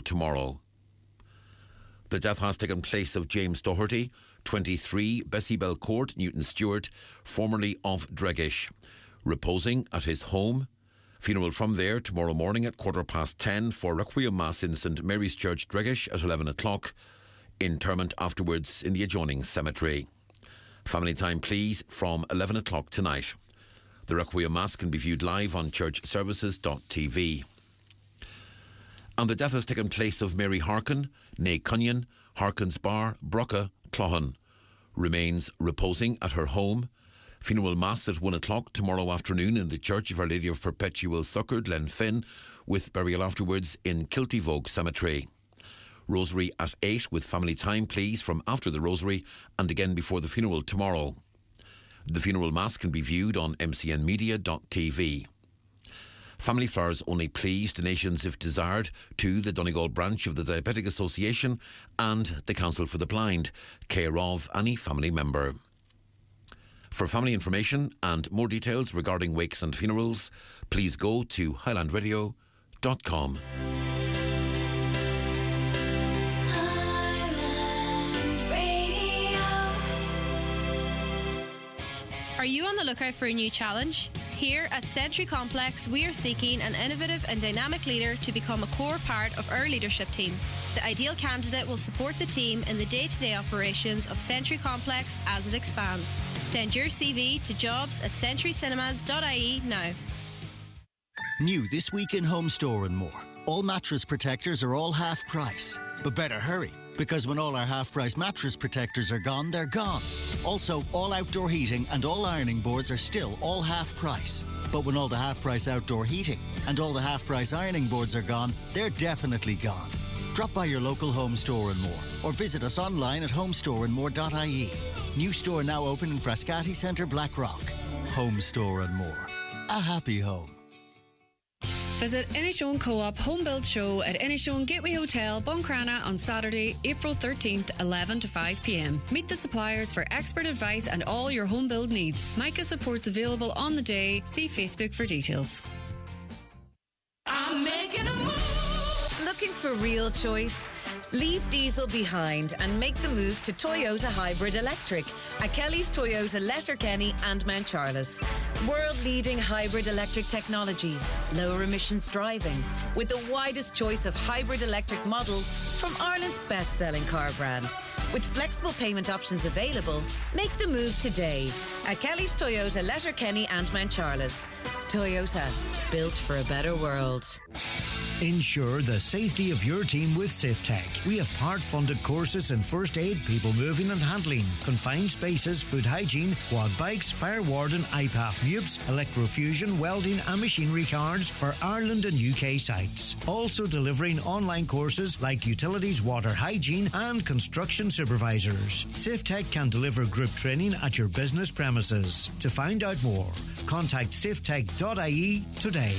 funeral tomorrow. The death has taken place of James Doherty, 23, Bessybell Court, Newton Stewart, formerly of Dregish, reposing at his home. Funeral from there tomorrow morning at 10:15 for Requiem Mass in St Mary's Church, Dregish at 11 o'clock. Interment afterwards in the adjoining cemetery. Family time, please, from 11 o'clock tonight. The Requiem Mass can be viewed live on churchservices.tv. And the death has taken place of Mary Harkin, née Cunyon, Harkin's Bar, Brocka, Clohan. Remains reposing at her home. Funeral Mass at 1 o'clock tomorrow afternoon in the Church of Our Lady of Perpetual Succour, Glenfin, with burial afterwards in Kiltyvogue Cemetery. Rosary at 8 with family time, please, from after the Rosary and again before the funeral tomorrow. The funeral Mass can be viewed on mcnmedia.tv. Family flowers only, please, donations if desired to the Donegal branch of the Diabetic Association and the Council for the Blind, care of any family member. For family information and more details regarding wakes and funerals, please go to highlandradio.com. Are you on the lookout for a new challenge? Here at Century Complex, we are seeking an innovative and dynamic leader to become a core part of our leadership team. The ideal candidate will support the team in the day-to-day operations of Century Complex as it expands. Send your CV to jobs@centurycinemas.ie now. New this week in Home Store and More. All mattress protectors are all half price. But better hurry, because when all our half-price mattress protectors are gone, they're gone. Also, all outdoor heating and all ironing boards are still all half price. But when all the half-price outdoor heating and all the half-price ironing boards are gone, they're definitely gone. Drop by your local Home Store and More, or visit us online at homestoreandmore.ie. New store now open in Frascati Centre, Blackrock. Home Store and More. A happy home. Visit Inishowen Co-op Home Build Show at Inishowen Gateway Hotel, Buncrana on Saturday, April 13th, 11 to 5 p.m. Meet the suppliers for expert advice and all your home build needs. Micah support's available on the day. See Facebook for details. I'm making a move. Looking for real choice? Leave diesel behind and make the move to Toyota Hybrid Electric at Kelly's Toyota Letterkenny and Mount Charles. World-leading hybrid electric technology, lower emissions driving, with the widest choice of hybrid electric models from Ireland's best-selling car brand. With flexible payment options available, make the move today at Kelly's Toyota Letterkenny and Mount Charles. Toyota, built for a better world. Ensure the safety of your team with SafeTech. We have part-funded courses in first aid, people moving and handling, confined spaces, food hygiene, quad bikes, fire warden, IPAF MUPS, electrofusion, welding and machinery cards for Ireland and UK sites. Also delivering online courses like utilities, water hygiene and construction supervisors. SafeTech can deliver group training at your business premises. To find out more, contact safetech.ie today.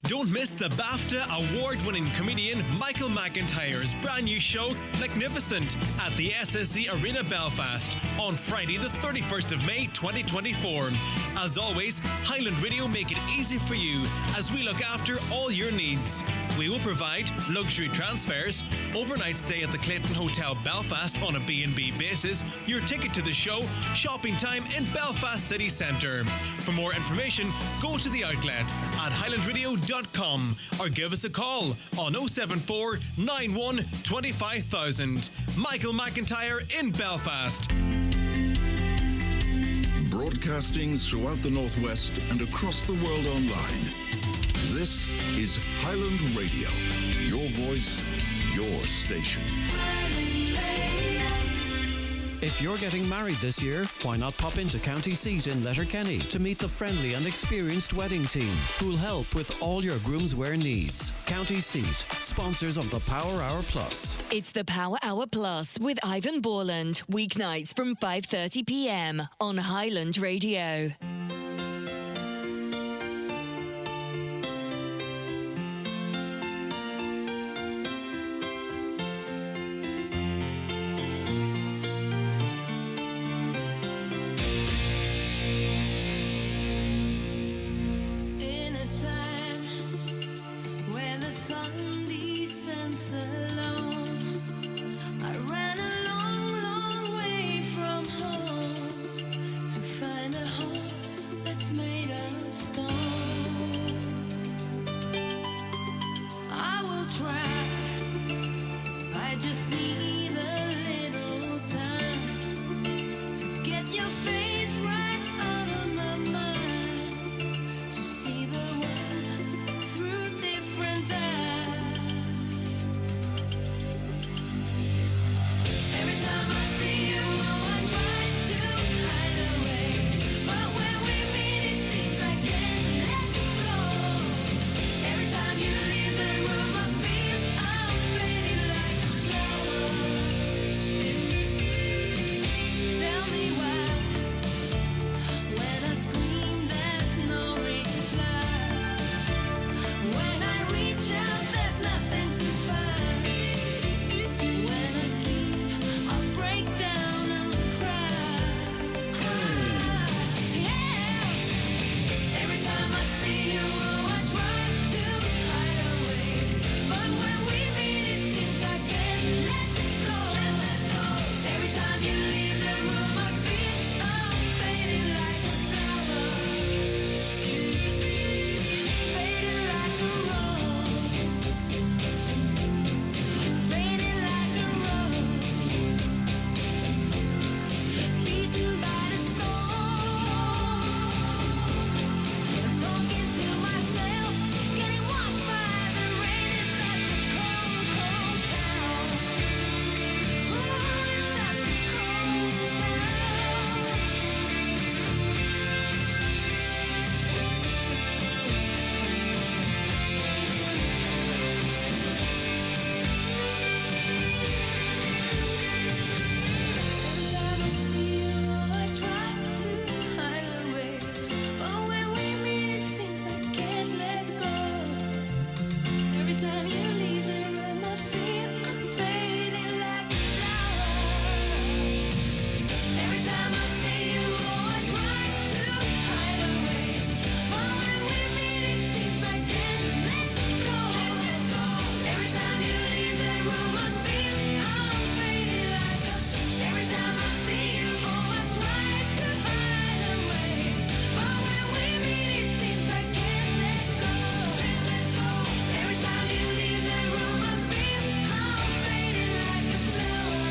Don't miss the BAFTA award-winning comedian Michael McIntyre's brand new show, Magnificent, at the SSE Arena Belfast on Friday the 31st of May 2024. As always, Highland Radio make it easy for you as we look after all your needs. We will provide luxury transfers, overnight stay at the Clayton Hotel Belfast on a B&B basis, your ticket to the show, shopping time in Belfast City Centre. For more information, go to the outlet at highlandradio.com or give us a call on 074 91 25000. Michael McIntyre in Belfast. Broadcasting throughout the Northwest and across the world online. This is Highland Radio. Your voice, your station. If you're getting married this year, why not pop into County Seat in Letterkenny to meet the friendly and experienced wedding team who'll help with all your groomswear needs. County Seat, sponsors of the Power Hour Plus. It's the Power Hour Plus with Ivan Borland, weeknights from 5:30 p.m. on Highland Radio. In a time when the sun once alone. I ran a long, long way from home to find a home that's made of stone. I will try. I just need a little time to get your face right out of my mind, to see the world through different eyes. Every time I see you, oh, I try to hide away, but when we meet, it seems I can't let go. Every time you leave the room, I feel I'm fading like a flower. Tell me why, when I scream, there's no reply. When I reach out, there's nothing to find. When I sleep, I break down and cry, yeah. Every time I see you, oh, I try to hide away, but when we meet, it seems I can't let go. Every time you leave the room, I feel I'm fading like a flower, fading like a rose, fading like a rose, beaten by the storm. Talking to myself, getting washed by the rain. It's such a cold, cold town. Ooh, it's such a cold town. Every time I see you, oh, I try to hide away, but when we meet, it seems I can't let go. Every time you leave the room, I feel I'm fading like a flower. Every time I see you, oh, I try to hide away, but when we meet, it seems I can't let go. Every time you leave the room, I feel I'm fading like a. Every time I see you, oh, I try to hide away, but when we meet, it seems I can't let go. Every time you leave the room, I feel I'm fading like a flower.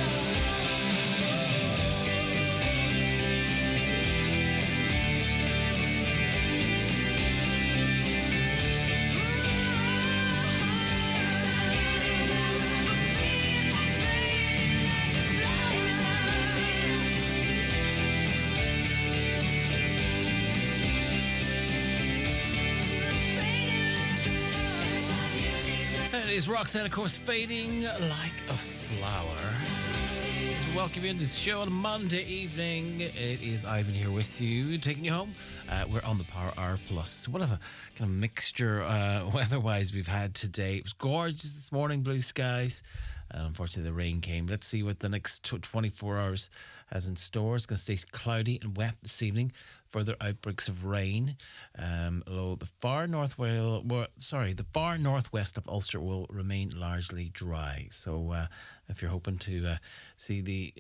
It is Roxanne, of course, fading like a flower. Welcome into the show on a Monday evening. It is Ivan here with you, taking you home. We're on the Power Hour Plus. What a kind of mixture weather-wise we've had today. It was gorgeous this morning, blue skies. Unfortunately, the rain came. Let's see what the next 24 hours has in store. It's going to stay cloudy and wet this evening. Further outbreaks of rain. Although the far northwest of Ulster will remain largely dry. So if you're hoping to see the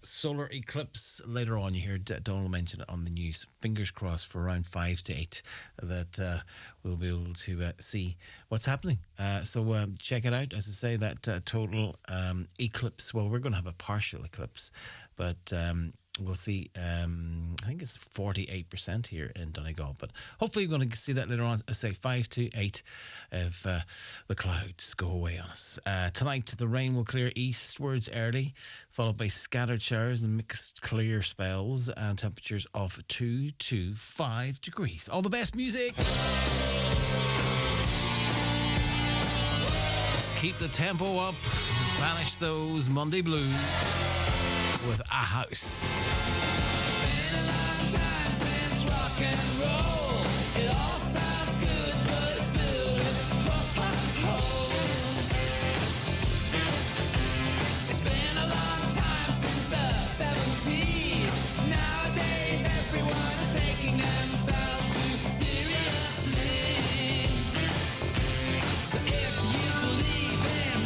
solar eclipse later on, you hear Donald mention it on the news. Fingers crossed for around 5 to 8 that we'll be able to see what's happening. So check it out. As I say, that total eclipse. Well, we're going to have a partial eclipse, but we'll see. I think it's 48% here in Donegal, but hopefully we're going to see that later on. I say 5 to 8 if the clouds go away on us. Tonight, the rain will clear eastwards early, followed by scattered showers and mixed clear spells, and temperatures of 2 to 5 degrees. All the best music. Let's keep the tempo up, banish those Monday blues with A House. Been a long time since rock and roll. It all sounds good, but it's filled with holes. It's been a long time since the 70s. Nowadays, everyone is taking themselves too seriously. So if you believe in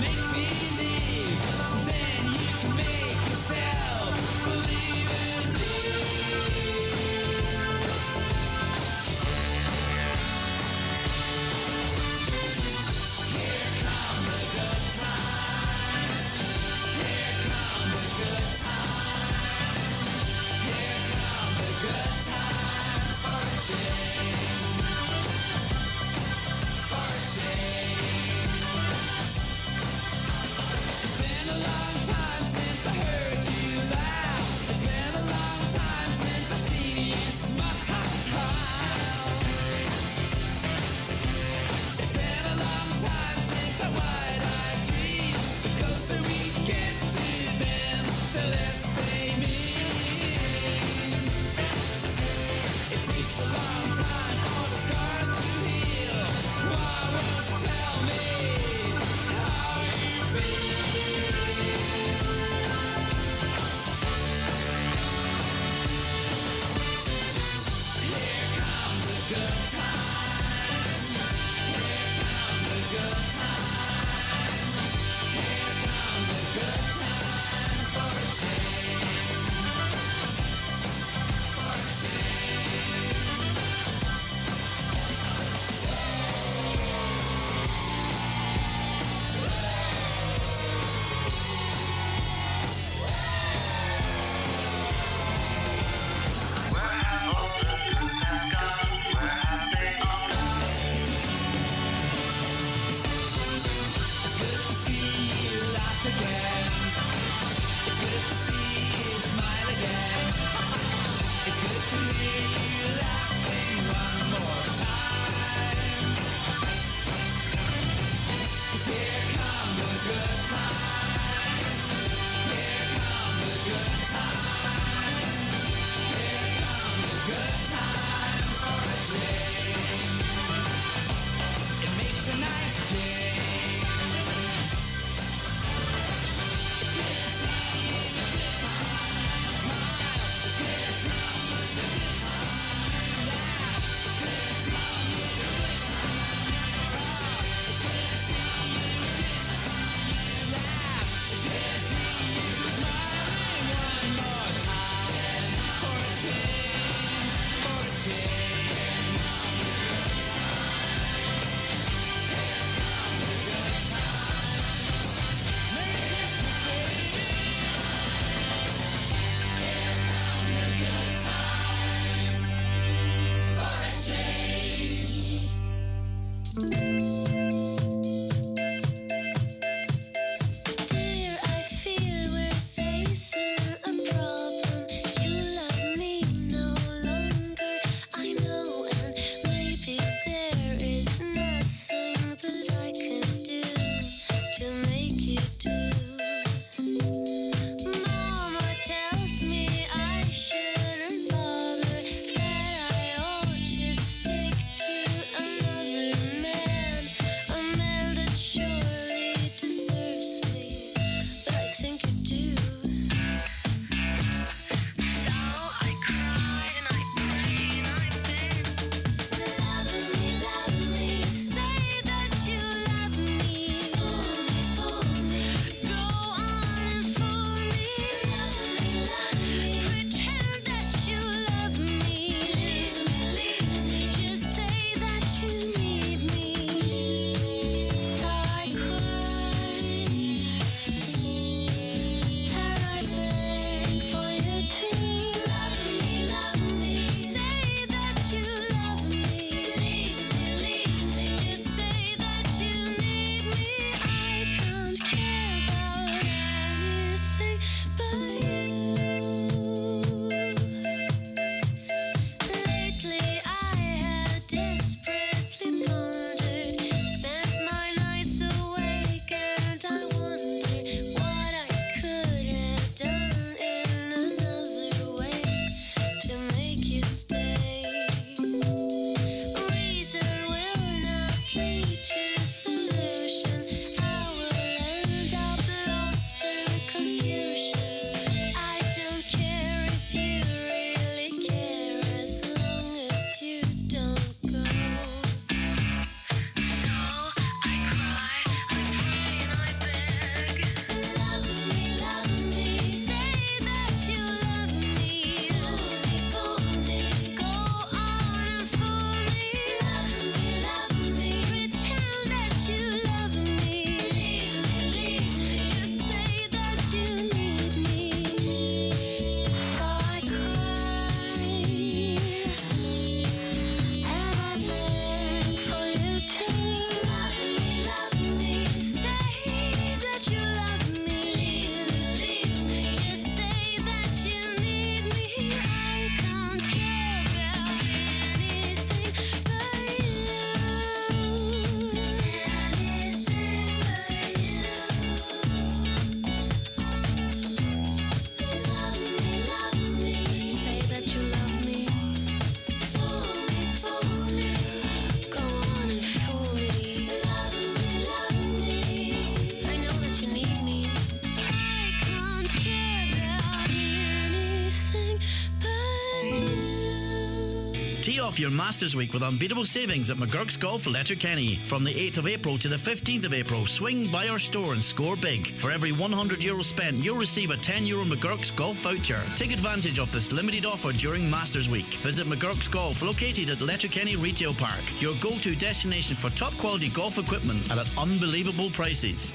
Key off your Masters Week with unbeatable savings at McGurk's Golf, Letterkenny. From the 8th of April to the 15th of April, swing by our store and score big. For every €100 spent, you'll receive a €10 McGurk's Golf voucher. Take advantage of this limited offer during Masters Week. Visit McGurk's Golf, located at Letterkenny Retail Park, your go-to destination for top quality golf equipment at unbelievable prices.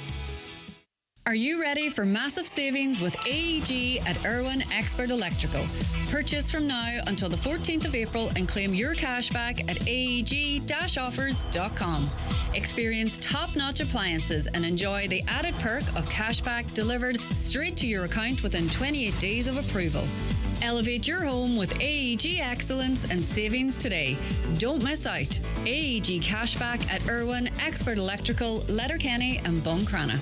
Are you ready for massive savings with AEG at Irwin Expert Electrical? Purchase from now until the 14th of April and claim your cashback at aeg-offers.com. Experience top-notch appliances and enjoy the added perk of cashback delivered straight to your account within 28 days of approval. Elevate your home with AEG excellence and savings today. Don't miss out. AEG cashback at Irwin Expert Electrical, Letterkenny and Buncrana.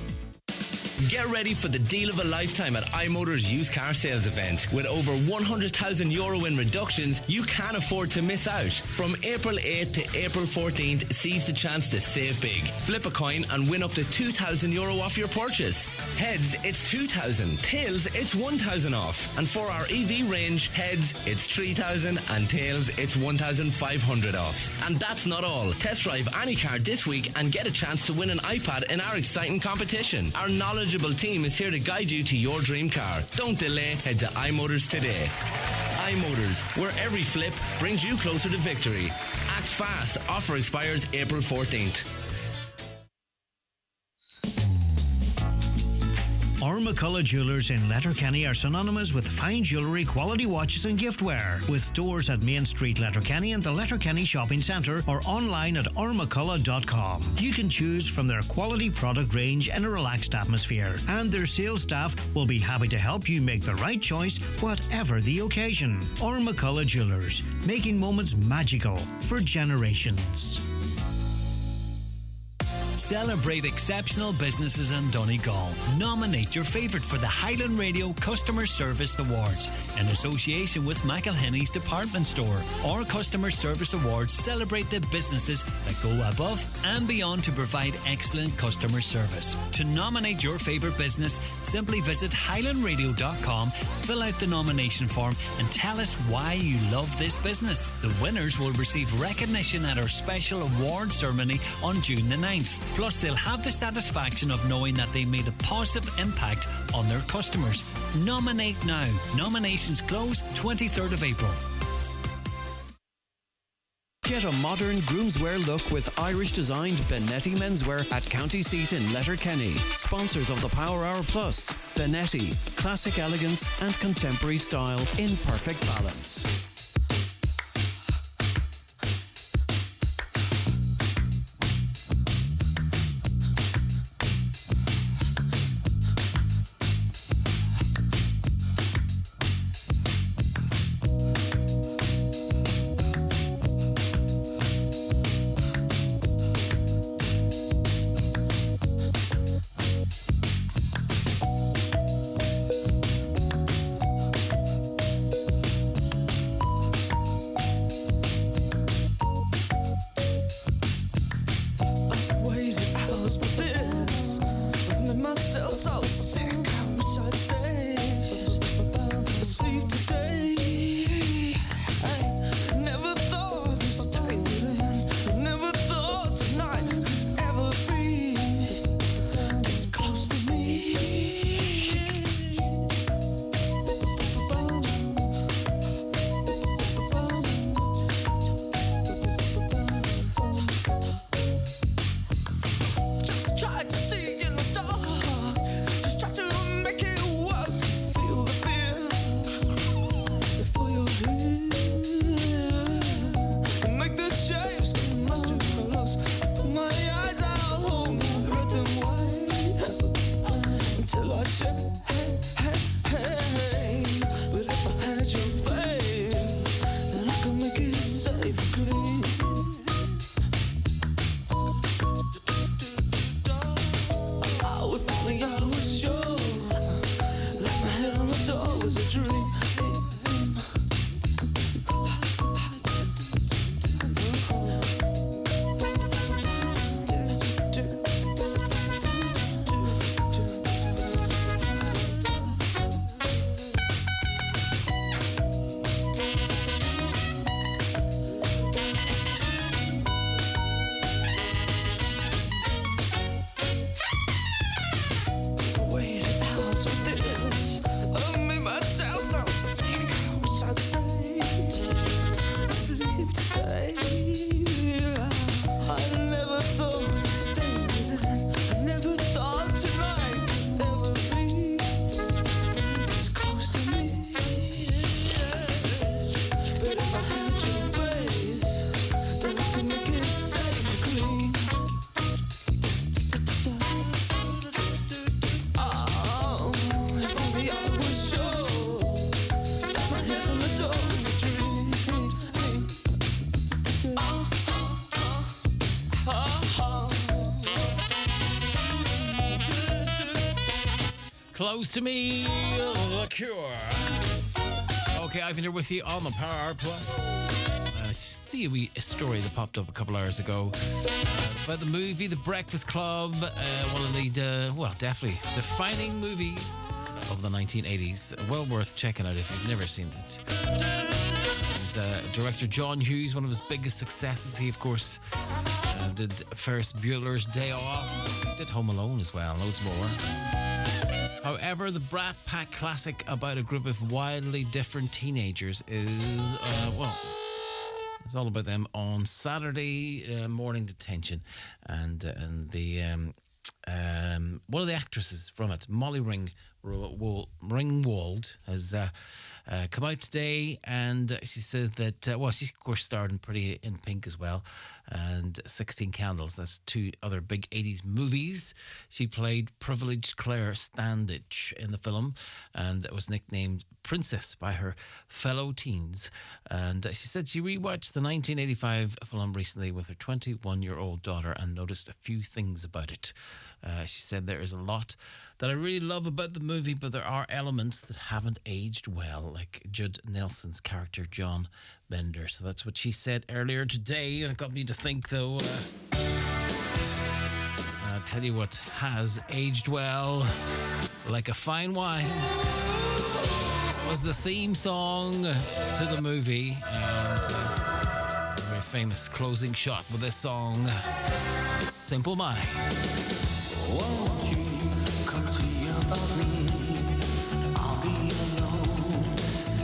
Get ready for the deal of a lifetime at iMotor's used car sales event. With over €100,000 in reductions, you can't afford to miss out. From April 8th to April 14th, seize the chance to save big. Flip a coin and win up to €2,000 off your purchase. Heads, it's 2,000. Tails, it's 1,000 off. And for our EV range, heads, it's 3,000, and tails, it's 1,500 off. And that's not all. Test drive any car this week and get a chance to win an iPad in our exciting competition. Our knowledgeable team is here to guide you to your dream car. Don't delay, head to iMotors today. iMotors, where every flip brings you closer to victory. Act fast. Offer expires April 14th. McCullough Jewellers in Letterkenny are synonymous with fine jewellery, quality watches and giftware. With stores at Main Street, Letterkenny and the Letterkenny Shopping Centre, or online at ormccullough.com. You can choose from their quality product range in a relaxed atmosphere, and their sales staff will be happy to help you make the right choice, whatever the occasion. McCullough Jewellers, making moments magical for generations. Celebrate exceptional businesses in Donegal. Nominate your favourite for the Highland Radio Customer Service Awards in association with McElhinney's Department Store. Our Customer Service Awards celebrate the businesses that go above and beyond to provide excellent customer service. To nominate your favourite business, simply visit highlandradio.com, fill out the nomination form and tell us why you love this business. The winners will receive recognition at our special award ceremony on June the 9th. Plus, they'll have the satisfaction of knowing that they made a positive impact on their customers. Nominate now. Nominations close 23rd of April. Get a modern groomswear look with Irish-designed Benetti menswear at County Seat in Letterkenny. Sponsors of the Power Hour Plus. Benetti, classic elegance and contemporary style in perfect balance. Just tried to see in the dark. Just Close to Me, The Cure. Okay, I've been here with you on the Power Plus. I see a wee story that popped up a couple hours ago. It's about the movie The Breakfast Club, one of the, definitely defining movies of the 1980s. Well worth checking out if you've never seen it. And director John Hughes, one of his biggest successes, he, of course, did Ferris Bueller's Day Off, did Home Alone as well, loads more. However, the Brat Pack classic about a group of wildly different teenagers is, it's all about them on Saturday morning detention. And the one of the actresses from it, Molly Ringwald, has come out today, and she said that, she's of course starred in Pretty in Pink as well, and 16 Candles. That's two other big 80s movies. She played privileged Claire Standage in the film, and was nicknamed Princess by her fellow teens. And she said she rewatched the 1985 film recently with her 21-year-old daughter and noticed a few things about it. She said, there is a lot that I really love about the movie, but there are elements that haven't aged well, like Judd Nelson's character, John Bender. So that's what she said earlier today. And it got me to think, though, I'll tell you what has aged well, like a fine wine, was the theme song to the movie. And a very famous closing shot with this song, Simple Minds. Won't you come see about me? I'll be alone,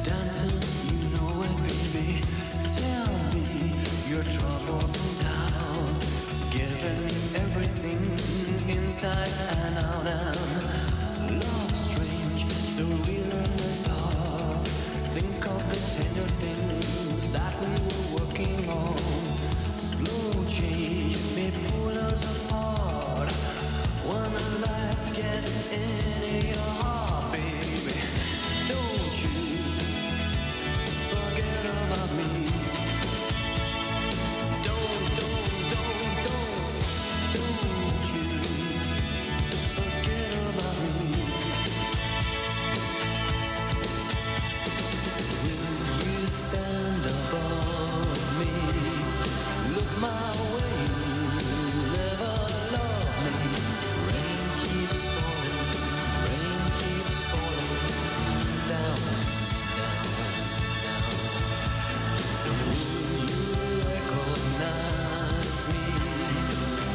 dancing, you know it, baby. Tell me your troubles and doubts, giving me everything inside and out. And love strange, so real in the dark. Think of the tender things that we were working on. Slow change may pull us apart. When the light gets into your heart, baby, don't you forget about me. Don't you forget about me. Will you stand above me? Look my way, never love me. Rain keeps falling down, down, down. Will you recognize me?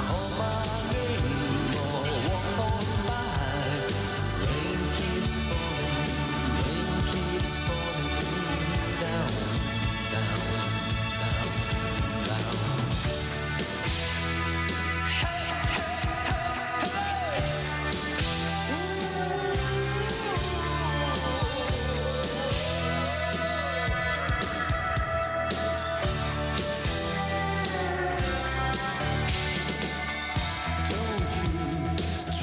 Call my name or walk on by. Rain keeps falling down, down, down, down.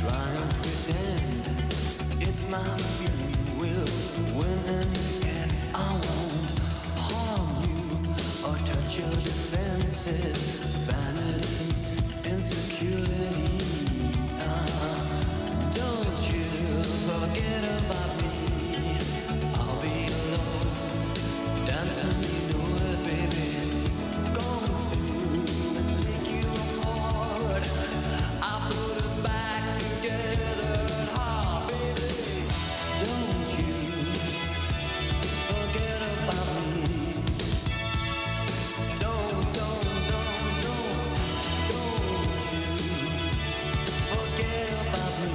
Try and pretend it's my feeling. Will win in the end. I won't harm you or touch your defenses. Vanity, insecurity. Don't you forget about me. I'll be alone, dancing, you know it, baby. Going to take you apart. I put us back together at heart, baby. Don't you forget about me. Don't you forget about me.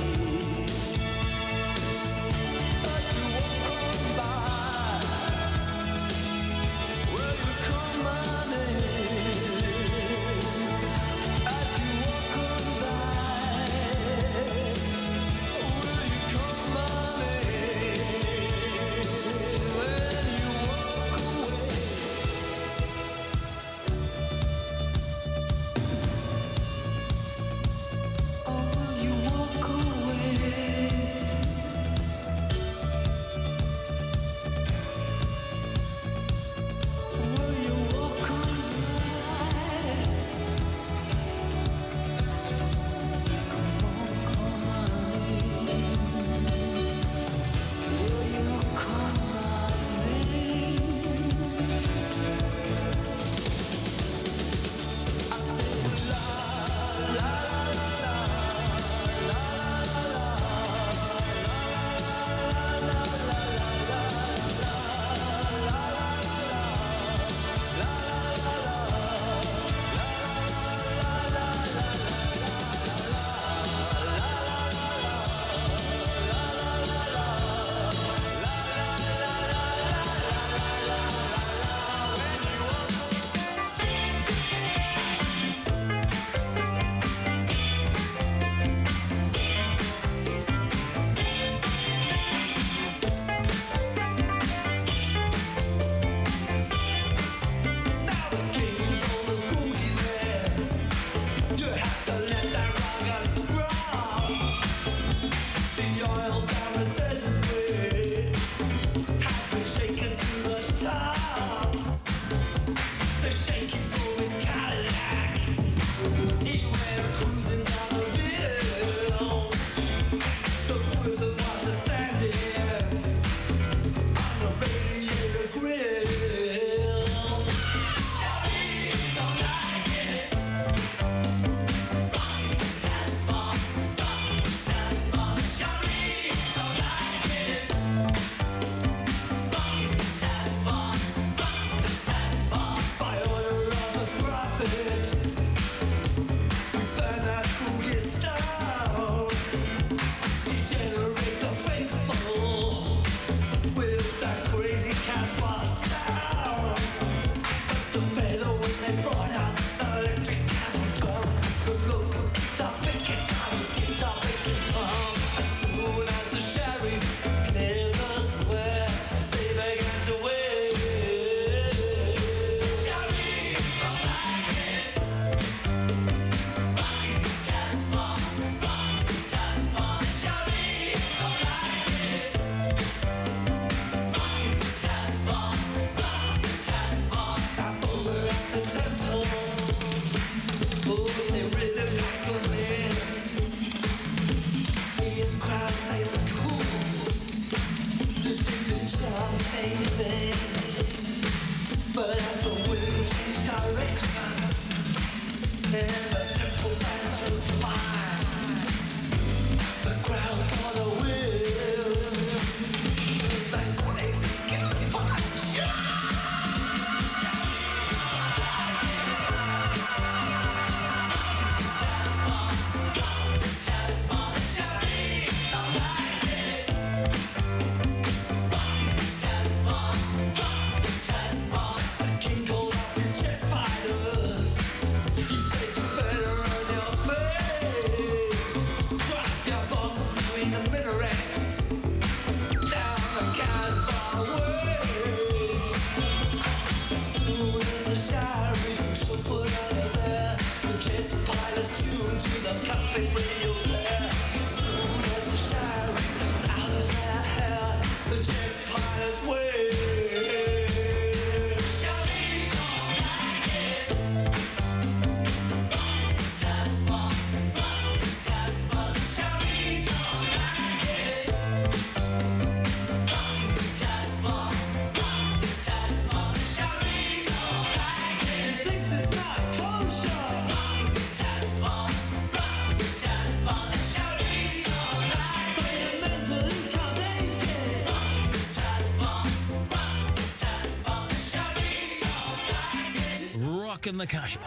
In the Cash.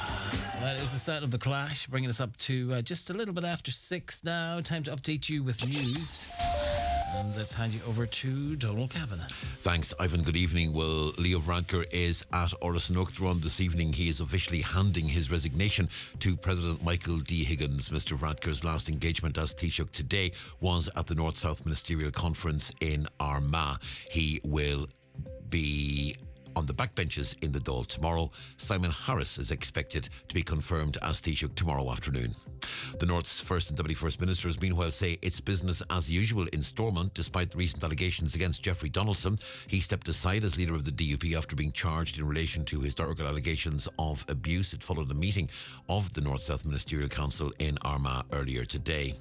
That is the sound of the Clash, bringing us up to just a little bit after 6 now. Time to update you with news. And let's hand you over to Donald Kavanagh. Thanks, Ivan. Good evening. Well, Leo Varadkar is at Orison Oakthron this evening. He is officially handing his resignation to President Michael D. Higgins. Mr. Varadkar's last engagement as Taoiseach today was at the North-South Ministerial Conference in Armagh. He will be on the backbenches in the Dáil tomorrow. Simon Harris is expected to be confirmed as Taoiseach tomorrow afternoon. The North's First and Deputy First Ministers meanwhile say it's business as usual in Stormont despite recent allegations against Jeffrey Donaldson. He stepped aside as leader of the DUP after being charged in relation to historical allegations of abuse. It followed a meeting of the North-South Ministerial Council in Armagh earlier today.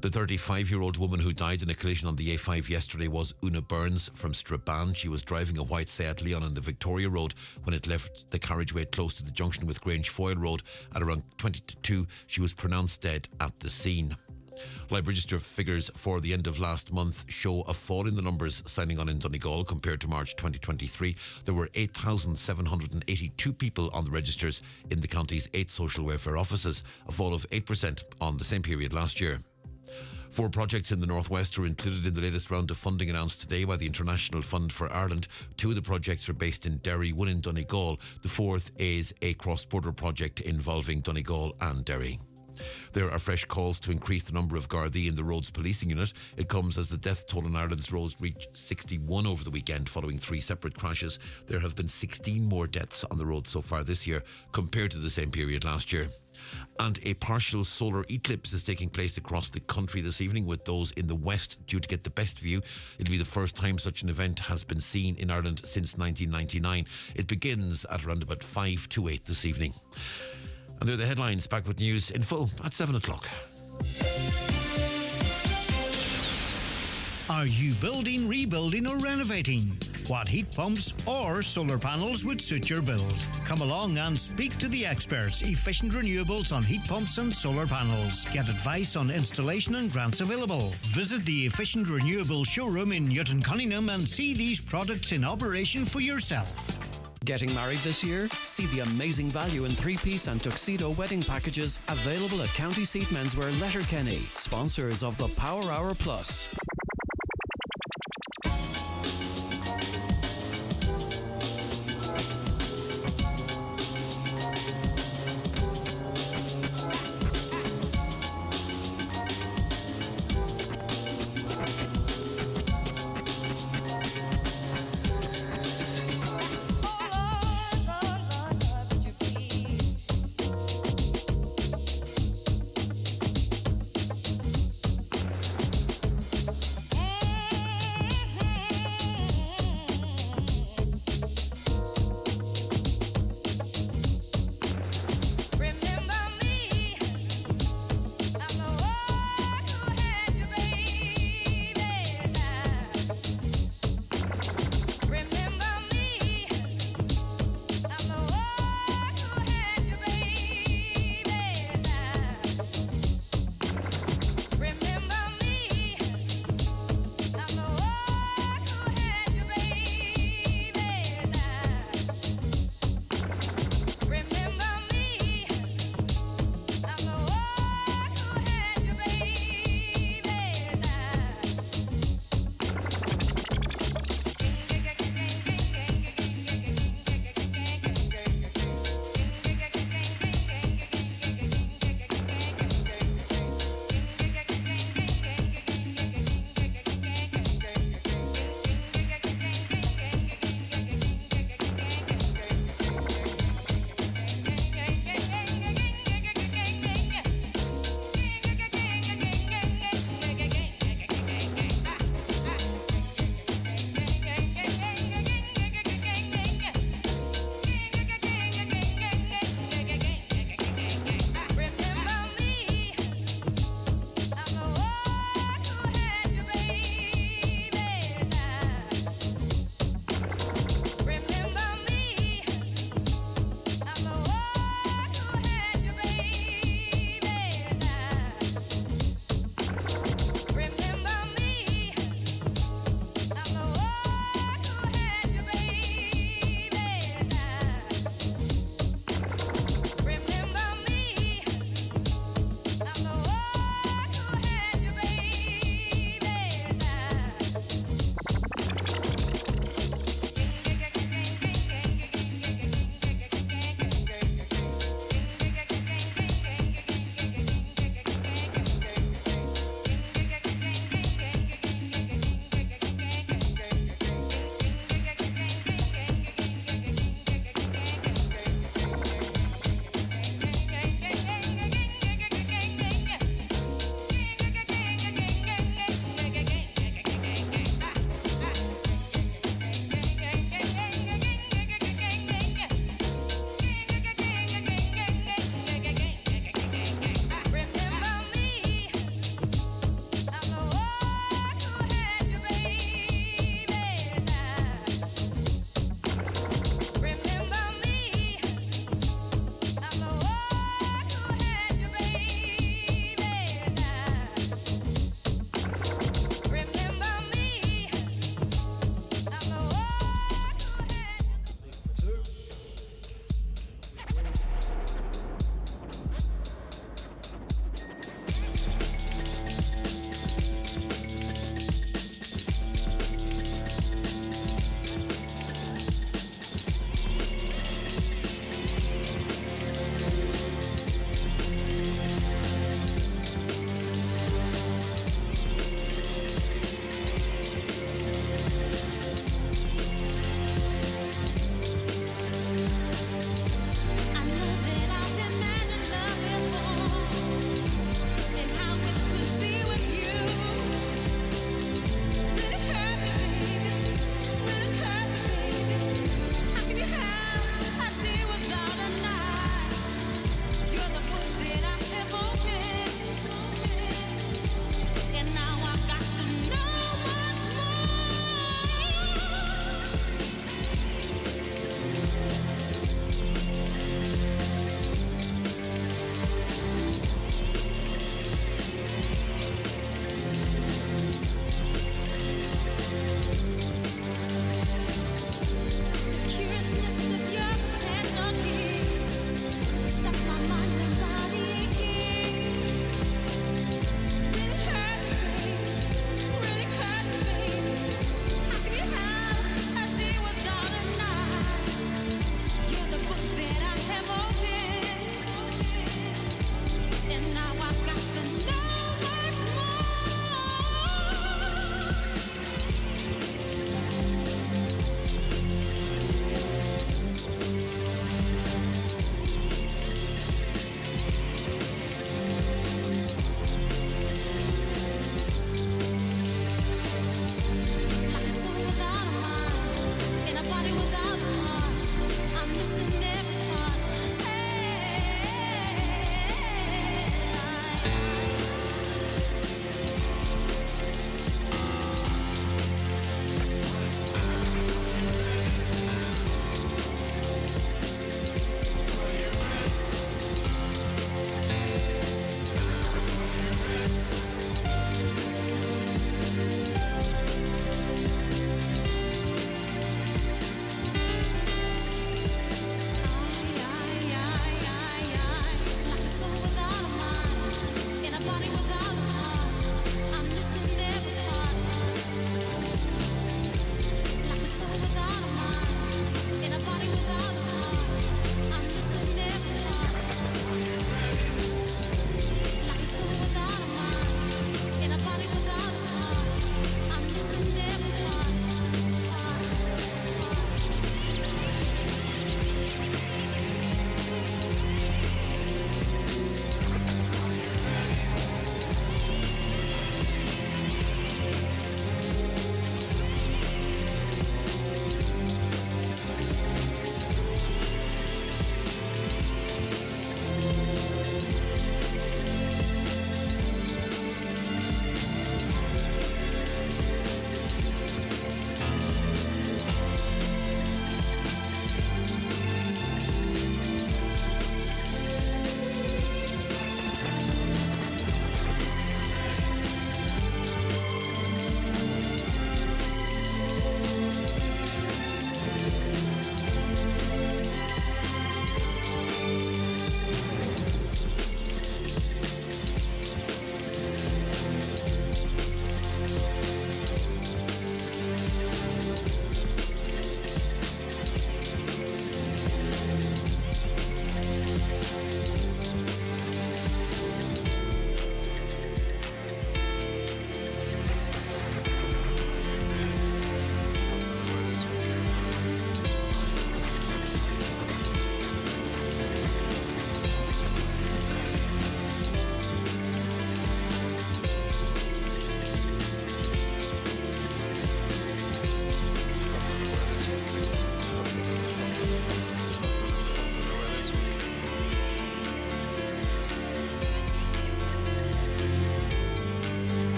The 35-year-old woman who died in a collision on the A5 yesterday was Una Burns from Strabane. She was driving a white Seat Leon on the Victoria Road when it left the carriageway close to the junction with Grange Foyle Road. At around 20 to 2, she was pronounced dead at the scene. Live register figures for the end of last month show a fall in the numbers signing on in Donegal compared to March 2023. There were 8,782 people on the registers in the county's 8 social welfare offices, a fall of 8% on the same period last year. 4 projects in the Northwest are included in the latest round of funding announced today by the International Fund for Ireland. 2 of the projects are based in Derry, 1 in Donegal. The 4th is a cross-border project involving Donegal and Derry. There are fresh calls to increase the number of Gardaí in the roads policing unit. It comes as the death toll on Ireland's roads reached 61 over the weekend following 3 separate crashes. There have been 16 more deaths on the road so far this year compared to the same period last year. And a partial solar eclipse is taking place across the country this evening, with those in the west due to get the best view. It'll be the first time such an event has been seen in Ireland since 1999. It begins at around about 5 to 8 this evening. And there are the headlines. Back with news in full at 7 o'clock. Are you building, rebuilding or renovating? What heat pumps or solar panels would suit your build? Come along and speak to the experts, Efficient Renewables on heat pumps and solar panels. Get advice on installation and grants available. Visit the Efficient Renewables showroom in Newton Cunningham and see these products in operation for yourself. Getting married this year? See the amazing value in 3-piece and tuxedo wedding packages available at County Seat Menswear Letterkenny, sponsors of the Power Hour Plus.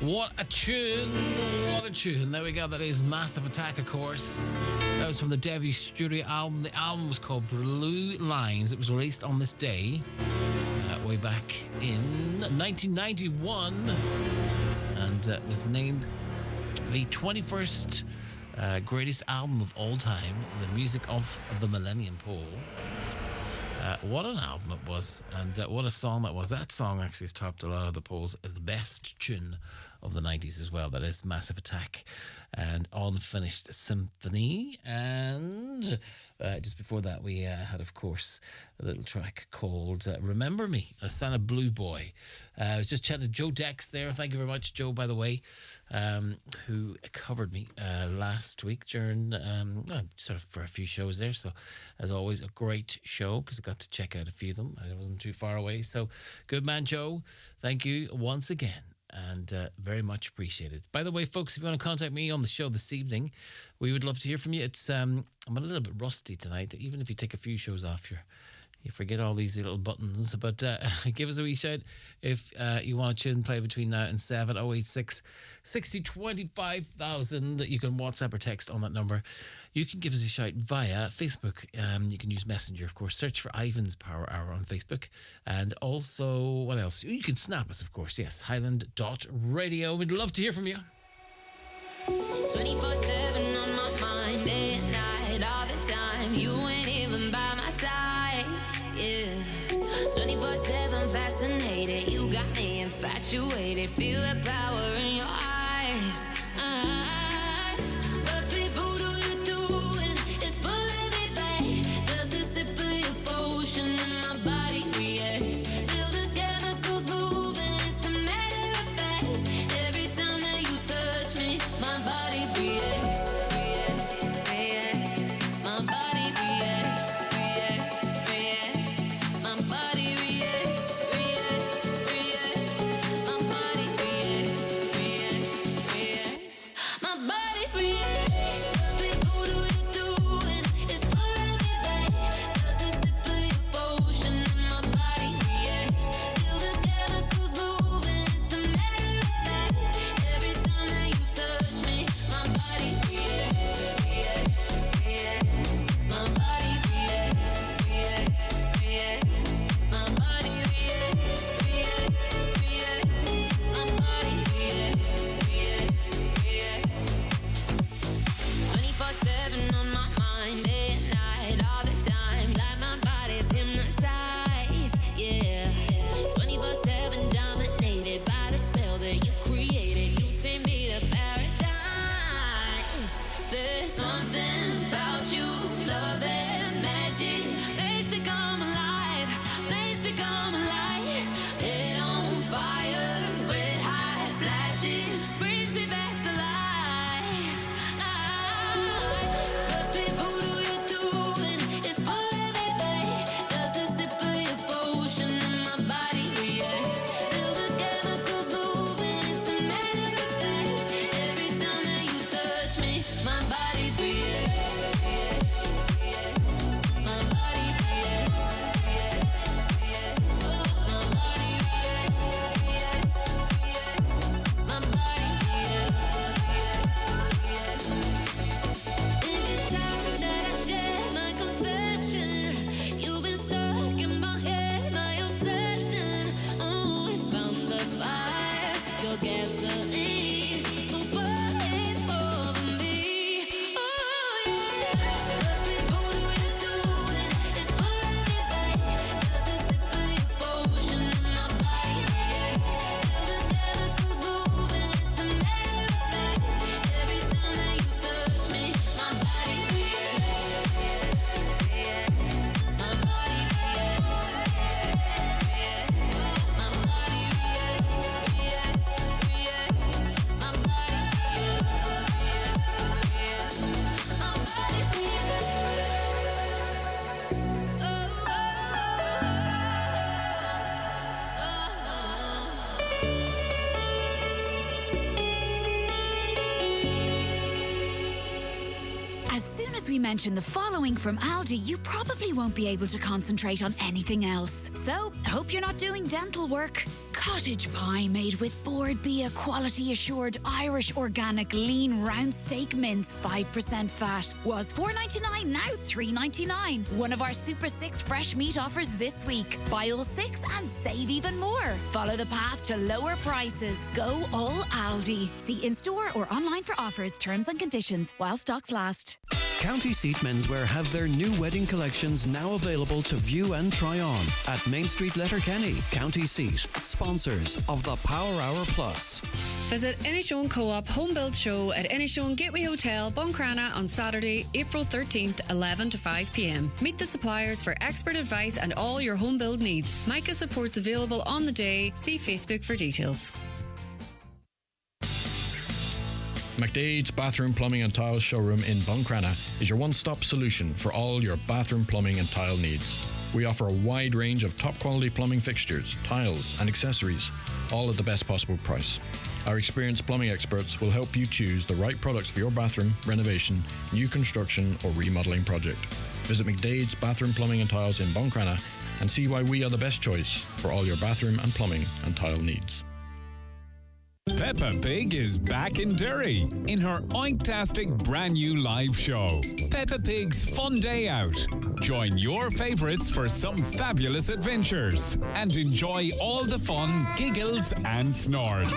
What a tune! What a tune! There we go. That is Massive Attack, of course. That was from the debut studio album. The album was called Blue Lines. It was released on this day, way back in 1991, and it was named the 21st greatest album of all time, the music of the Millennium Poll. What an album it was, and what a song that was. That song actually has topped a lot of the polls as the best tune of the 90s as well. That is Massive Attack and Unfinished Symphony. And just before that, we had, of course, a little track called Remember Me, a Santa Blue Boy. I was just chatting to Joe Dex there. Thank you very much, Joe, by the way, who covered me last week during sort of for a few shows there. So, as always, a great show because I got to check out a few of them. I wasn't too far away. So, good man, Joe. Thank you once again. And very much appreciated. By the way, folks, if you want to contact me on the show this evening, we would love to hear from you. It's I'm a little bit rusty tonight. Even if you take a few shows off, you forget all these little buttons. But give us a wee shout if you want to tune and play between now and 7 086 60 25,000. You can WhatsApp or text on that number. You can give us a shout via Facebook. You can use Messenger, of course. Search for Ivan's Power Hour on Facebook. And also, what else? You can snap us, of course. Yes, Highland.radio. We'd love to hear from you. 24/7 on my mind, day and night, all the time. You ain't even by my side, yeah. 24/7 fascinated, you got me infatuated. Feel the power in your eyes. Must be voodoo you're doing, it's pulling me back. Just a sip of your potion and my body reacts. Feel the chemicals moving, it's a matter of fact. Every time that you touch me, my body reacts. My body reacts. My body reacts. My body reacts. My body reacts. Must be voodoo you're doing, it's pulling me back. Just a sip of your potion and my body reacts. Feel the chemicals moving, it's a matter of fact. Every time that you touch me, my body reacts. My body reacts. My body reacts. My body reacts. 24/7 on my mind, day and night, all the time. Like my body's hypnotized, yeah. 24/7 dominated by the spell that you created. You take me to paradise. There's something about you, love and magic. Makes me come alive, makes me come alive. Head on fire, red hot flashes, brings me back to life. Must be voodoo you're doing, it's pulling me back. Just a sip of your potion and my body reacts. Feel the chemicals moving, it's a matter of fact. Every time that you touch me, my body reacts. My body reacts. My body reacts. My body reacts. It's time that I share my confession. You've been stuck in my head, my obsession. Oh, we found the fire, your gasoline. So burn it over me. Oh, yeah. Must be voodoo you're doing, it's pulling me back. Just a sip of your potion and my body reacts. Feel the chemicals moving, it's a matter of fact. Every time that you touch me, my body reacts. My body reacts. My body reacts. My body As soon as we mention the following from Aldi, you probably won't be able to concentrate on anything else. So, hope you're not doing dental work. Cottage pie made with Board Bia quality assured Irish organic lean round steak mince 5% fat was $4.99, now $3.99. One of our Super 6 fresh meat offers this week. Buy all 6 and save even more. Follow the path to lower prices. Go all Aldi. See in-store or online for offers, terms and conditions while stocks last. County Seat Menswear have their new wedding collections now available to view and try on at Main Street, Letterkenny. County Seat, sponsors of the Power Hour Plus. Visit Inishowen Co-op Home Build Show at Inishowen Gateway Hotel, Buncrana on Saturday, April 13th, 11 to 5 p.m. Meet the suppliers for expert advice and all your home build needs. Micah support's available on the day. See Facebook for details. McDade's Bathroom Plumbing and Tile Showroom in Buncrana is your one-stop solution for all your bathroom plumbing and tile needs. We offer a wide range of top-quality plumbing fixtures, tiles and accessories, all at the best possible price. Our experienced plumbing experts will help you choose the right products for your bathroom, renovation, new construction or remodelling project. Visit McDade's Bathroom Plumbing and Tiles in Buncrana and see why we are the best choice for all your bathroom and plumbing and tile needs. Peppa Pig is back in Derry in her oinktastic brand new live show, Peppa Pig's Fun Day Out. Join your favourites for some fabulous adventures and enjoy all the fun, giggles and snores.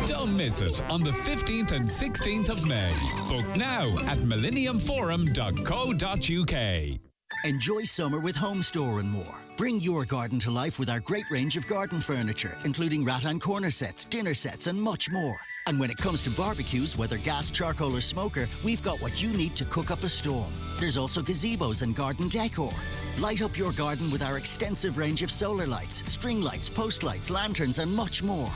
Don't miss it on the 15th and 16th of May. Book now at millenniumforum.co.uk. Enjoy summer with Home Store and more. Bring your garden to life with our great range of garden furniture, including rattan corner sets, dinner sets, and much more. And when it comes to barbecues, whether gas, charcoal, or smoker, we've got what you need to cook up a storm. There's also gazebos and garden decor. Light up your garden with our extensive range of solar lights, string lights, post lights, lanterns, and much more.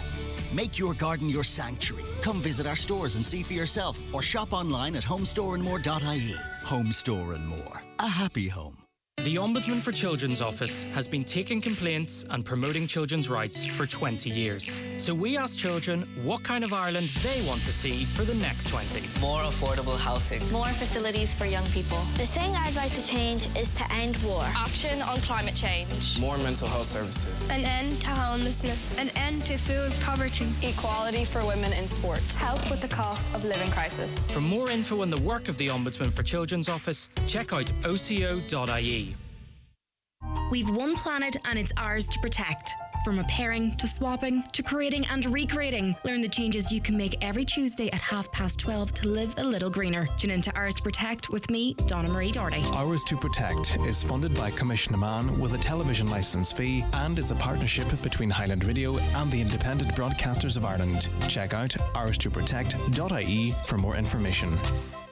Make your garden your sanctuary. Come visit our stores and see for yourself, or shop online at homestoreandmore.ie. Home Store and More. A happy home. The Ombudsman for Children's Office has been taking complaints and promoting children's rights for 20 years. So we asked children what kind of Ireland they want to see for the next 20. More affordable housing. More facilities for young people. The thing I'd like to change is to end war. Action on climate change. More mental health services. An end to homelessness. An end to food poverty. Equality for women in sport. Help with the cost of living crisis. For more info on the work of the Ombudsman for Children's Office, check out oco.ie. We've one planet and it's ours to protect. From repairing to swapping to creating and recreating, learn the changes you can make every Tuesday at 12:30 to live a little greener. Tune into Ours to Protect with me, Donna Marie Doherty. Ours to Protect is funded by Commissioner Mann with a television licence fee and is a partnership between Highland Radio and the Independent Broadcasters of Ireland. Check out ourstoprotect.ie for more information.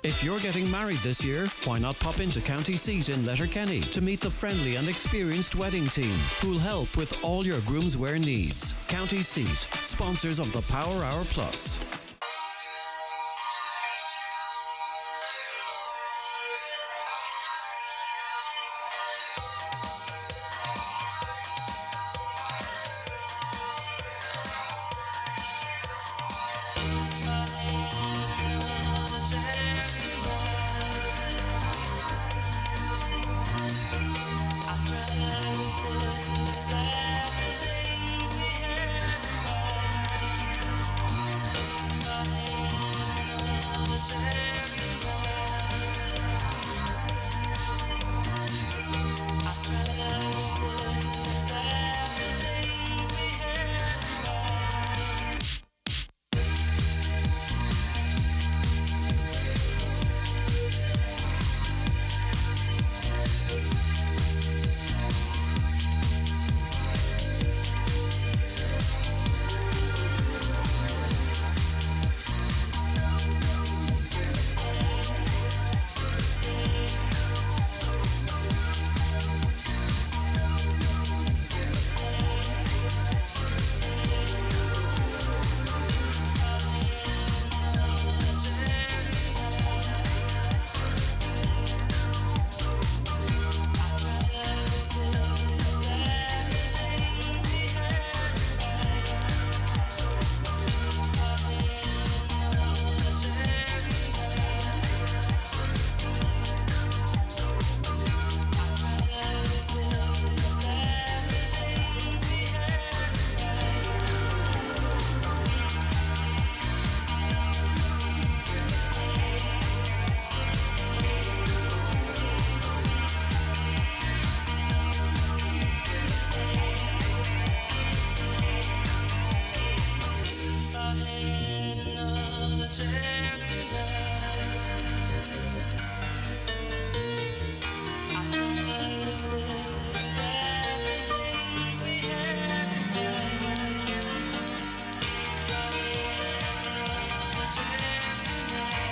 If you're getting married this year, why not pop into County Seat in Letterkenny to meet the friendly and experienced wedding team who'll help with all your groomswear needs. County Seat, sponsors of the Power Hour Plus. chance tonight. I might have taken back the things we had behind. If I had a chance tonight.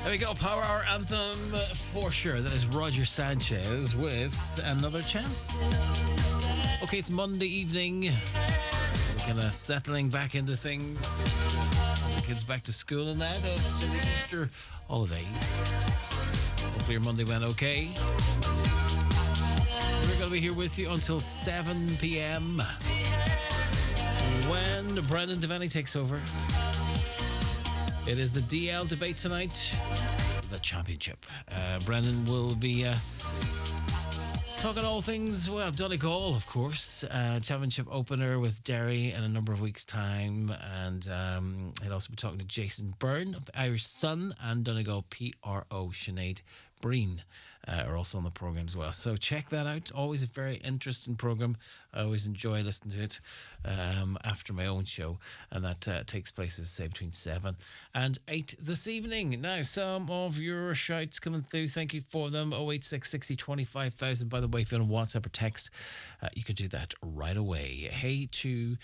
There we go, Power Hour anthem for sure. That is Roger Sanchez with Another Chance. Okay, it's Monday evening. We're kind of settling back into things. The kids back to school and that after the Easter holidays. Hopefully your Monday went okay. We're going to be here with you until 7 p.m. when Brendan Devenney takes over. It is the DL debate tonight, the championship. Brendan will be talking all things, well, Donegal, of course. Championship opener with Derry in a number of weeks' time. And he'll also be talking to Jason Byrne of the Irish Sun and Donegal PRO Sinead Breen. Are also on the programme as well. So check that out. Always a very interesting programme. I always enjoy listening to it after my own show. And that takes place, as I say, between 7 and 8 this evening. Now, some of your shouts coming through. Thank you for them. 086 60 25,000. By the way, if you want WhatsApp or text, you can do that right away. Hey to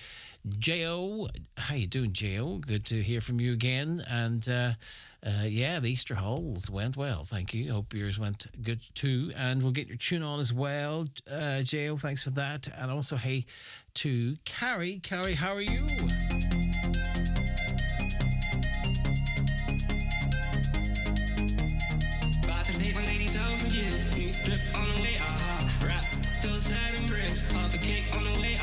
J.O. How you doing, J.O.? Good to hear from you again. And yeah, the Easter hauls went well. Thank you. Hope yours went good too. And we'll get your tune on as well. J.O., thanks for that. And also, hey to Carrie. Carrie, how are you? Bathroom paper, ladies out for years. New drip on the way, Rap, hillside and bricks. Half a cake on the way,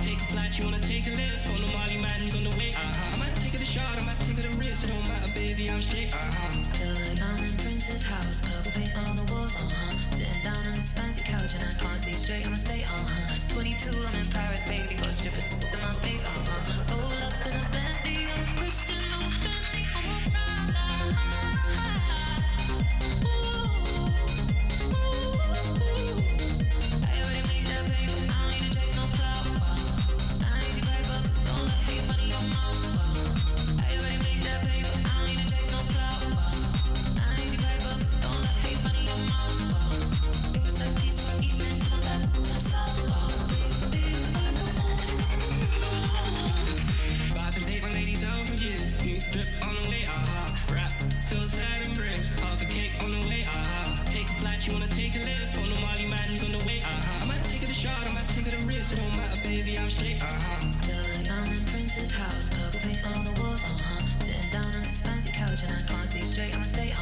Take a flight, you wanna take a lift. On the Molly man, he's on the way, I might take it a shot, I might take it a risk. It don't matter, baby, I'm straight, Feel like I'm in Prince's house. Purple paint all on the walls, Sitting down on this fancy couch and I can't see straight, I'ma stay, 22, I'm in Paris, baby. Got strippers in my face, Roll up in a Bentley, I'm Christian, I'm Fendi, I'm a Prada. I already made that paper, I don't need to chase no clout. I ain't easy paper, don't let hate money go mouth. I already made that paper, I don't need to chase no clout. I ain't easy paper, don't let hate money go mouth. It was like these for evening, I'm back, I'm slow. Bathroom paper, ladies out for years. New drip on the way, Rap, hillside and bricks. Half a cake on the way, Take a flight, you wanna take a lift. On the Molly man, he's on the way, I might take it a shot, I might take it a risk. It don't matter, baby, I'm straight, Feel like I'm in Prince's house. Purple paint all on the walls, Sitting down on this fancy couch and I can't see straight, I'ma stay,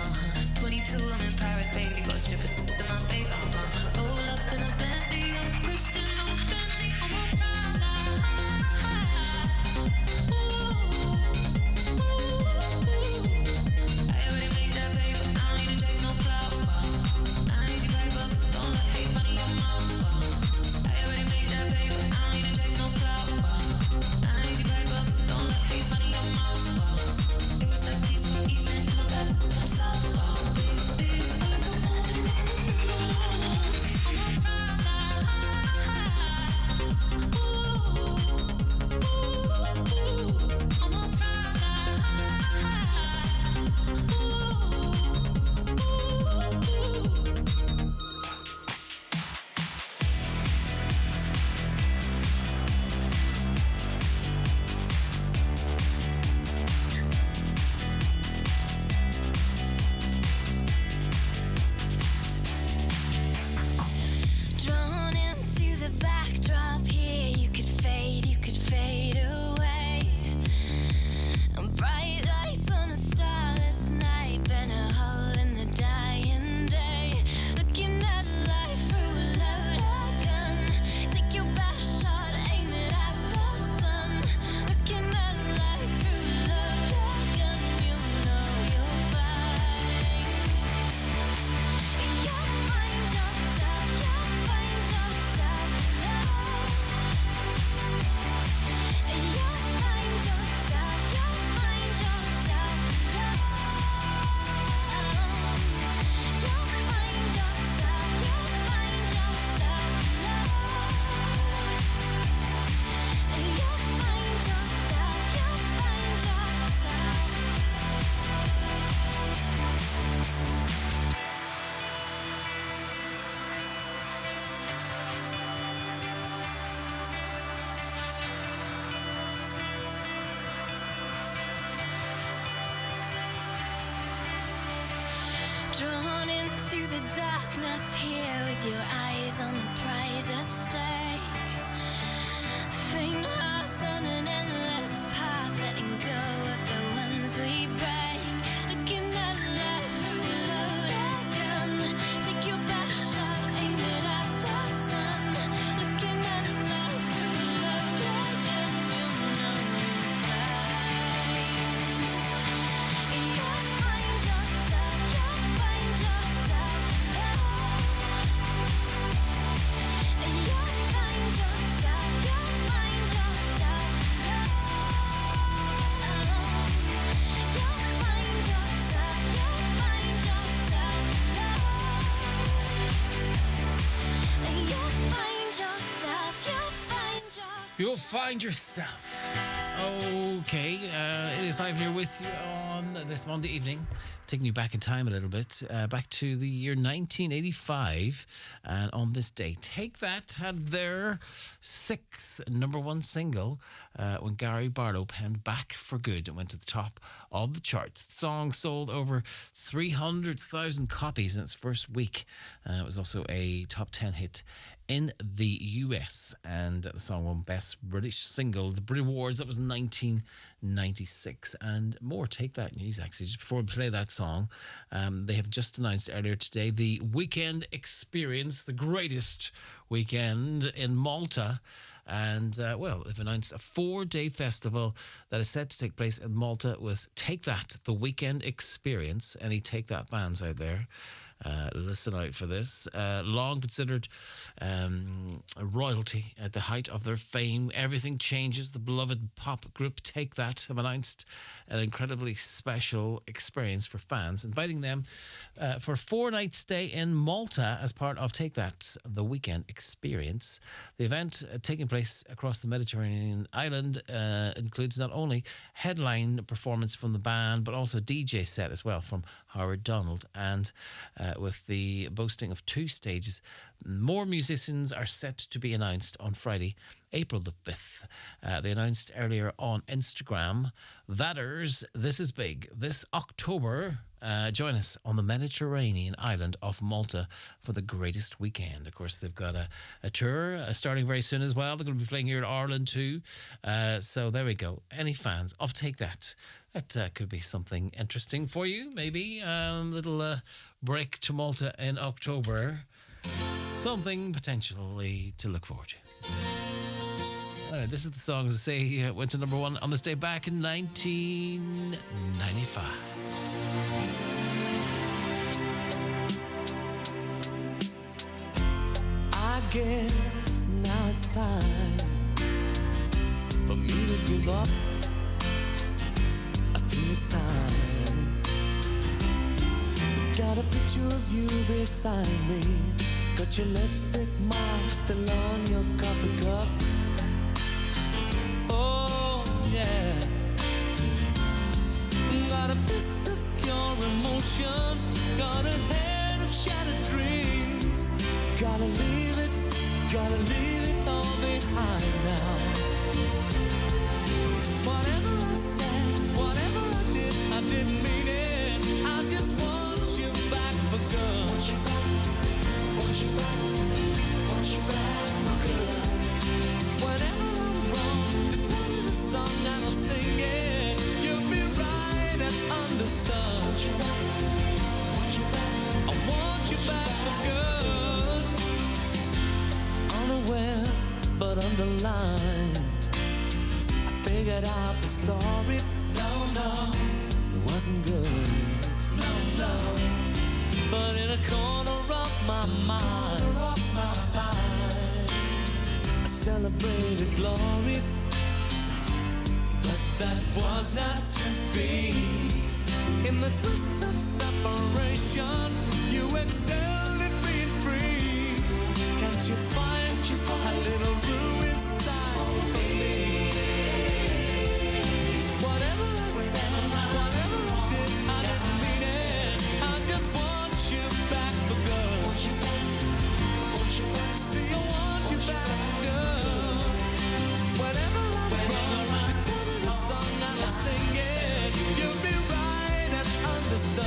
22, I'm in Paris, baby. Got strippers in my face, Roll up in a Bentley, I'm Christian, I'm Fendi, I'm a Prada. I already made that paper, I don't need to chase no clout. I ain't easy paper, don't let hate money go mouth. I already made that paper, I don't need to chase no clout. I ain't easy paper, don't let hate money go mouth. It was like these for evening, I'm back, I'm slow. Drawn into the darkness here with your eyes on the prize at stake. Faint hearts on an endless path, letting go of the ones we break. Looking at life through a loaded gun. Take your best shot, aim it at the sun. Looking at life through a loaded gun. You'll know you'll find. You'll find yourself. You'll find yourself. And you'll find yourself. You'll find yourself. You'll find yourself. You'll find yourself. And you'll find yourself. You'll find yourself. You'll find yourself. Okay, it is live here with you on this Monday evening, taking you back in time a little bit, back to the year 1985, and on this day, Take That had their 6th number 1 single when Gary Barlow penned Back for Good and went to the top of the charts. The song sold over 300,000 copies in its first week. It was also a top 10 hit in the US, and the song won Best British Single, the Brit Awards. That was 1996, and more Take That news. Actually, just before we play that song, they have just announced earlier today the Weekend Experience, the greatest weekend in Malta. And, well, they've announced a 4-day festival that is set to take place in Malta with Take That, the Weekend Experience. Any Take That fans out there, listen out for this. Long considered royalty at the height of their fame. Everything changes. The beloved pop group Take That have announced an incredibly special experience for fans, inviting them for a 4-night stay in Malta as part of Take That, the Weekend Experience. The event taking place across the Mediterranean island includes not only headline performance from the band, but also a DJ set as well from Howard Donald, and with the boasting of 2 stages. More musicians are set to be announced on Friday, April the 5th. They announced earlier on Instagram, "Thaters, this is big. This October, join us on the Mediterranean island of Malta for the greatest weekend." Of course, they've got a tour starting very soon as well. They're going to be playing here in Ireland too. So there we go. Any fans of Take That, that could be something interesting for you. Maybe a little break to Malta in October. Something potentially to look forward to. Anyway, this is the song, as I say, went to number 1 on this day back in 1995. I guess now it's time for me to give up. I feel it's time. Got a picture of you beside me. Got your lipstick mark still on your coffee cup. Oh yeah. Got a fist of pure emotion. Got a head of shattered dreams. Gotta leave it all behind now. Whatever I said, whatever I didn't mean it. I just want you back for good. Want you back for good. Whenever I'm wrong, just tell me the song and I'll sing it. You'll be right and understood. Want you back. I want you back for good. Unaware but underlined, I figured out the story. No, it wasn't good. No. But in a corner of my mind, I celebrated glory. But that was not to be. In the twist of separation, you excelled at being free. Can't you find a little room inside for me? Whatever I said, whatever I didn't mean it. I just want you back for good. See, I want you back for good. Whenever I'm wrong, just tell me the song and I'll sing it. You'll be right and understood.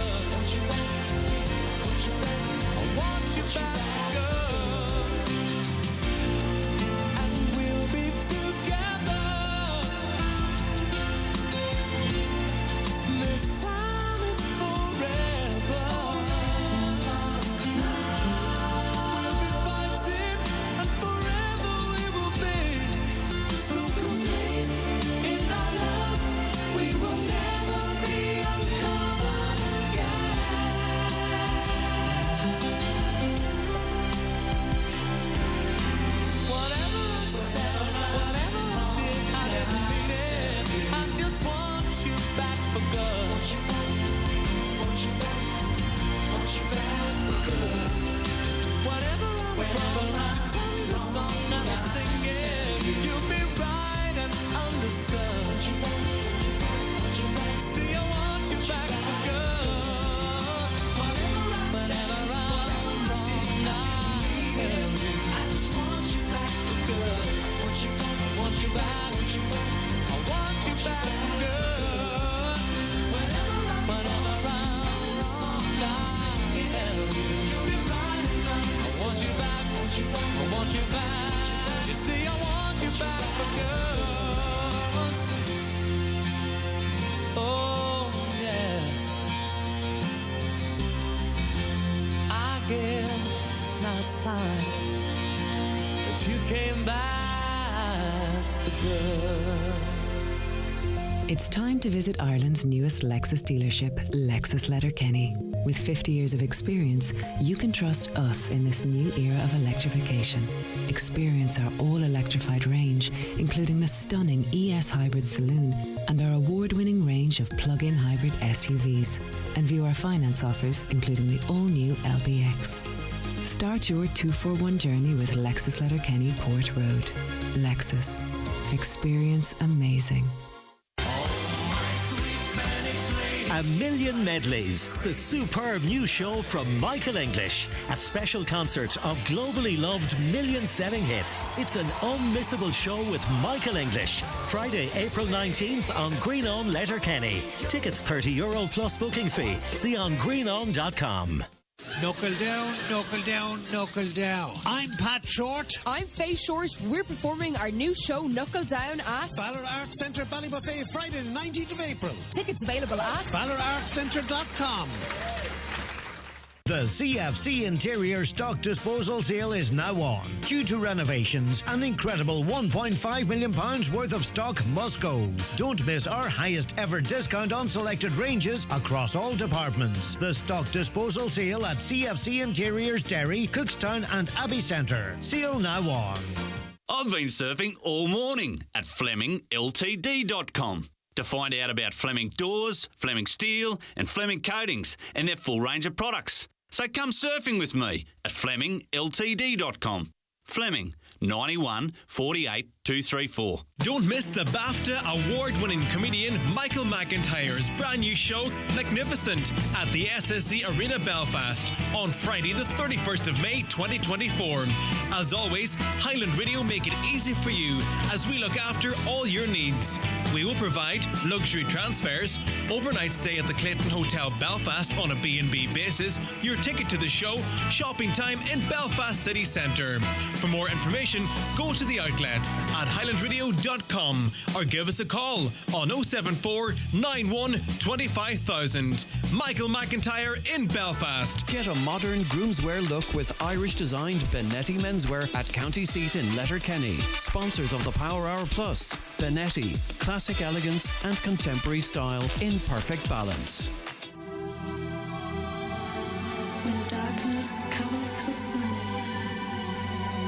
a girl. Oh, yeah. I guess now it's time that you came back for good. It's time to visit Ireland's newest Lexus dealership, Lexus Letterkenny. With 50 years of experience, you can trust us in this new era of electrification. Experience our all-electrified range, including the stunning ES Hybrid Saloon and our award-winning range of plug-in hybrid SUVs. And view our finance offers, including the all-new LBX. Start your 2-for-1 journey with Lexus Letterkenny Port Road. Lexus. Experience amazing. A Million Medleys, the superb new show from Michael English. A special concert of globally loved million-selling hits. It's an unmissable show with Michael English. Friday, April 19th on Green On Letterkenny. Tickets €30 plus booking fee. See on greenon.com. Knuckle down, knuckle down, knuckle down. I'm Pat Short. I'm Faye Short. We're performing our new show, Knuckle Down, at Ballard Arts Centre, Ballybuffet, Friday the 19th of April. Tickets available at ballardartscentre.com. The CFC Interior Stock Disposal Sale is now on. Due to renovations, an incredible £1.5 million worth of stock must go. Don't miss our highest ever discount on selected ranges across all departments. The Stock Disposal Sale at CFC Interiors Derry, Cookstown and Abbey Centre. Sale now on. I've been surfing all morning at FlemingLTD.com to find out about Fleming Doors, Fleming Steel and Fleming Coatings and their full range of products. So come surfing with me at FlemingLTD.com. Fleming, 91 48 234. Don't miss the BAFTA award-winning comedian Michael McIntyre's brand new show, Magnificent, at the SSE Arena Belfast on Friday the 31st of May 2024. As always, Highland Radio make it easy for you as we look after all your needs. We will provide luxury transfers, overnight stay at the Clayton Hotel Belfast on a B&B basis, your ticket to the show, shopping time in Belfast City Centre. For more information, go to the outlet at highlandradio.com or give us a call on 074 91 25000. Michael McIntyre in Belfast. Get a modern groomswear look with Irish-designed Benetti menswear at County Seat in Letterkenny. Sponsors of the Power Hour Plus. Benetti, classic elegance and contemporary style in perfect balance. When darkness covers the sun,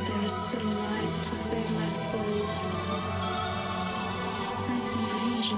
there is still a light to save my soul. Send me an angel.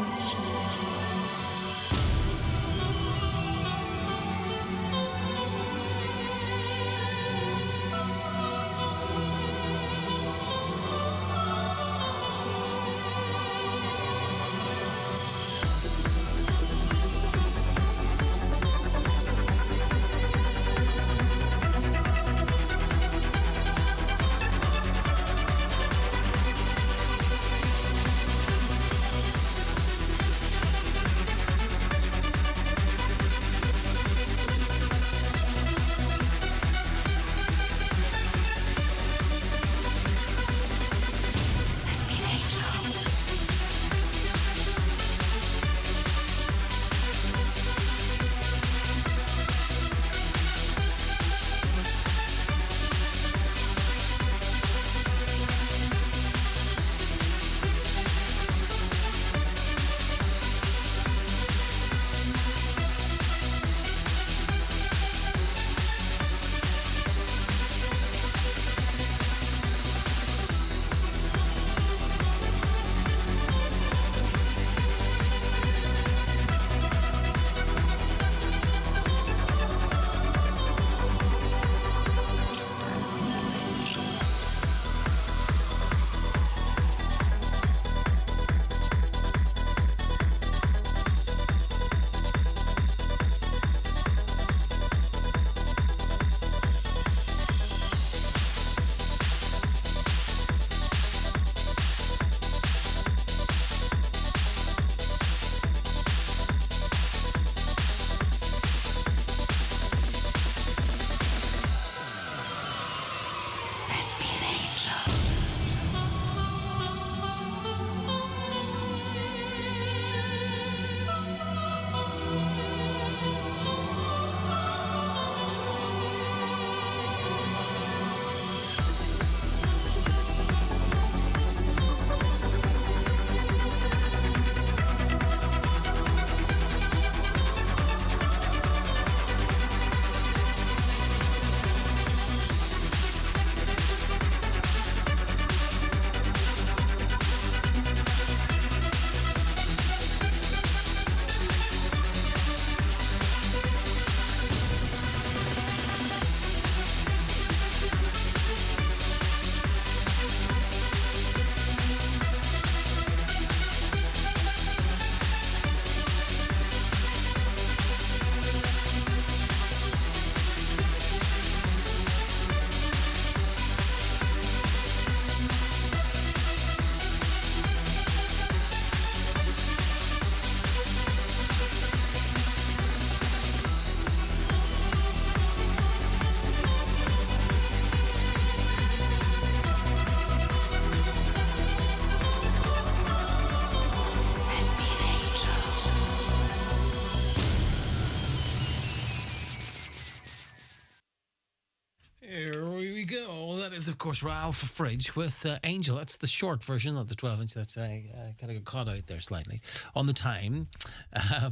is, of course, Ralph Fridge with Angel. That's the short version of the 12-inch. That's kind of got caught out there slightly on the time.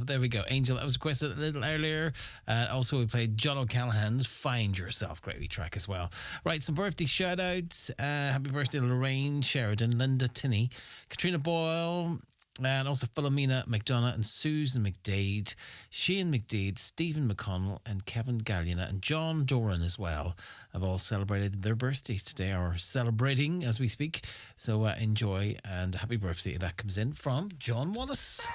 There we go. Angel, that was requested a little earlier. Also, we played John O'Callaghan's Find Yourself. Great wee track as well. Right, some birthday shout-outs. Happy birthday to Lorraine Sheridan, Linda Tinney, Katrina Boyle, and also Philomena McDonough and Susan McDade, Shane McDade, Stephen McConnell and Kevin Galliana and John Doran as well have all celebrated their birthdays today, or celebrating as we speak. So enjoy and happy birthday. That comes in from John Wallace.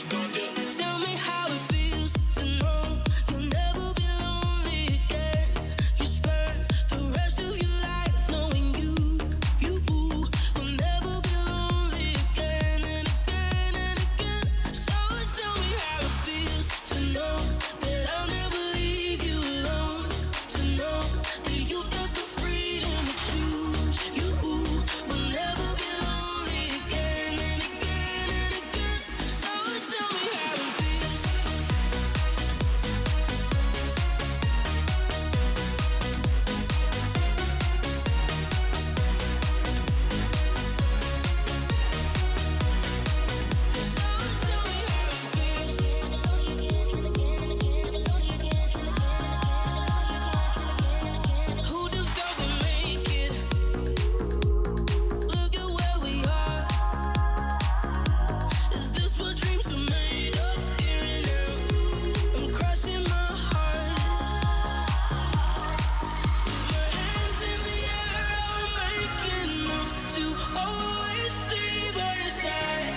Tell me how it feels to know you'll never be lonely again. You spend the rest of your life knowing you will never be lonely again and again and again. So tell me how it feels to know that I'll never leave you alone. To know that you've got the freedom to choose. You will never be lonely again and again and again. So tell me how it feels. Who just thought we'd make it? Look at where we are. Is this what dreams are made of? Here and now, I'm crushing my heart. With my hands in the air, I'm making moves to always stay by your side.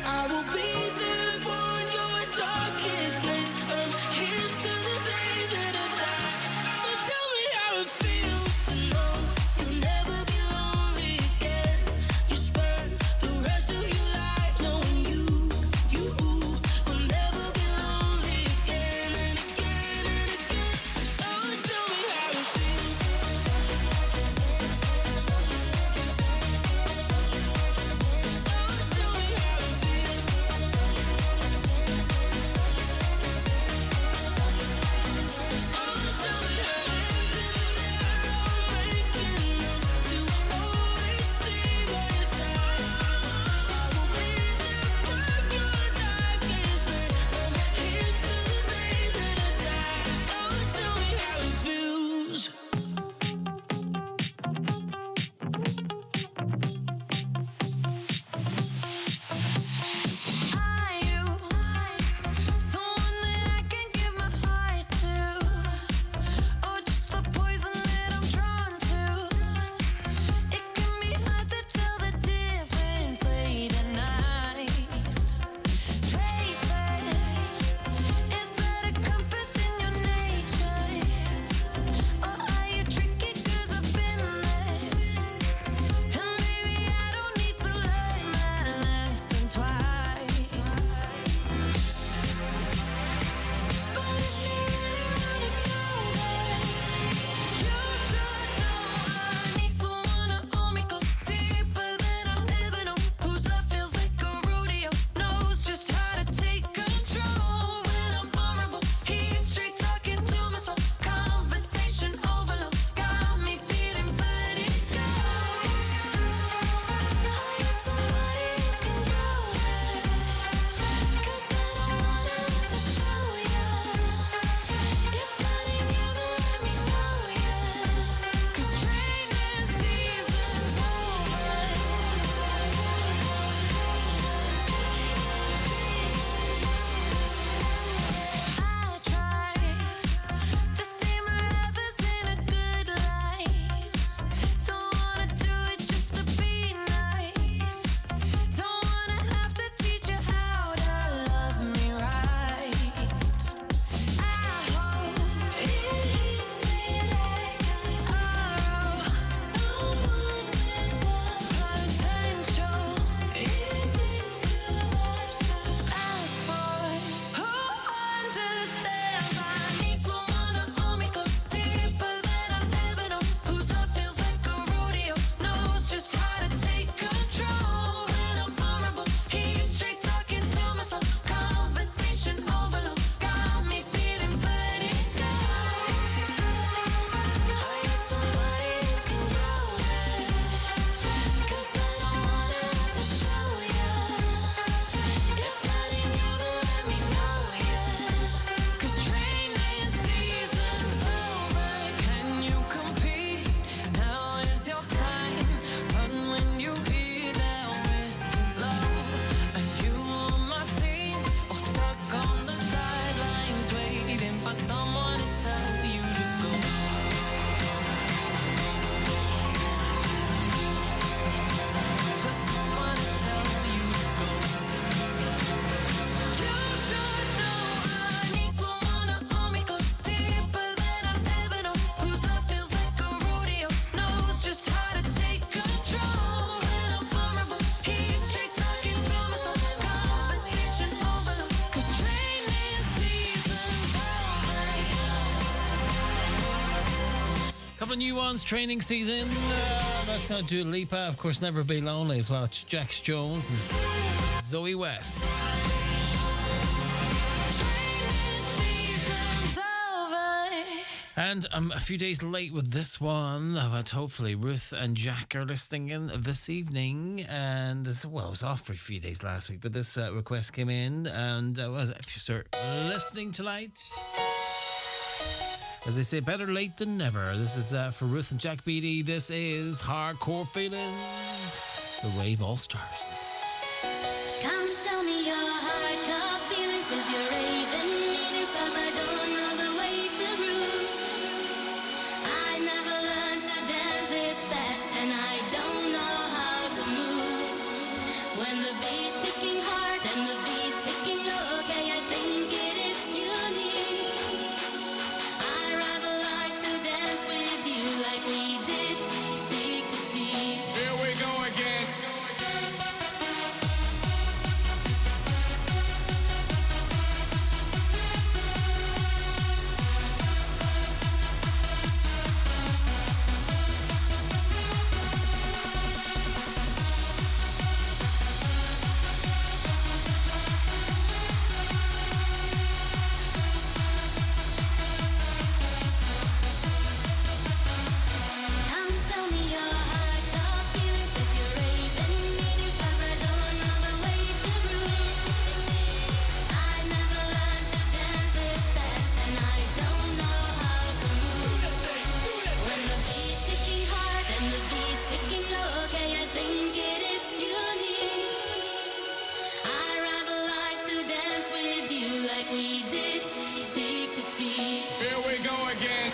I will be there for your darkest night. I'm here till the day that I die. So tell me how it feels to know you'll never be lonely again. You spend the rest of your life knowing you will never be lonely again and again and again. So tell me how it feels. So tell me how it feels. new ones, training season. That's not Dua Lipa, of course, Never Be Lonely as well. It's Jax Jones and Zoe West. And I'm a few days late with this one, but hopefully Ruth and Jack are listening in this evening. And, well, I was off for a few days last week, but this request came in. And if you start listening tonight, as they say, better late than never. This is for Ruth and Jack Beattie. This is Hardcore Feelings, the Rave All-Stars. Come tell me your hardcore feelings with your raving meanings, 'cause I don't know the way to groove. I never learned to dance this fast, and I don't know how to move. When the beat's kicking hard and the beat's kicking low, okay, I think it is unique. I rather like to dance with you like we did, cheek to cheek. Here we go again. Come tell me your hardcore feelings with your raving meanings, 'cause I don't know the way to groove. I never learned to dance this fast, and I don't know how to move. When the beat's kicking hard and the beat's kicking low, okay, I think it is unique. I rather like to dance with you like we did, cheek to cheek. Here we go again.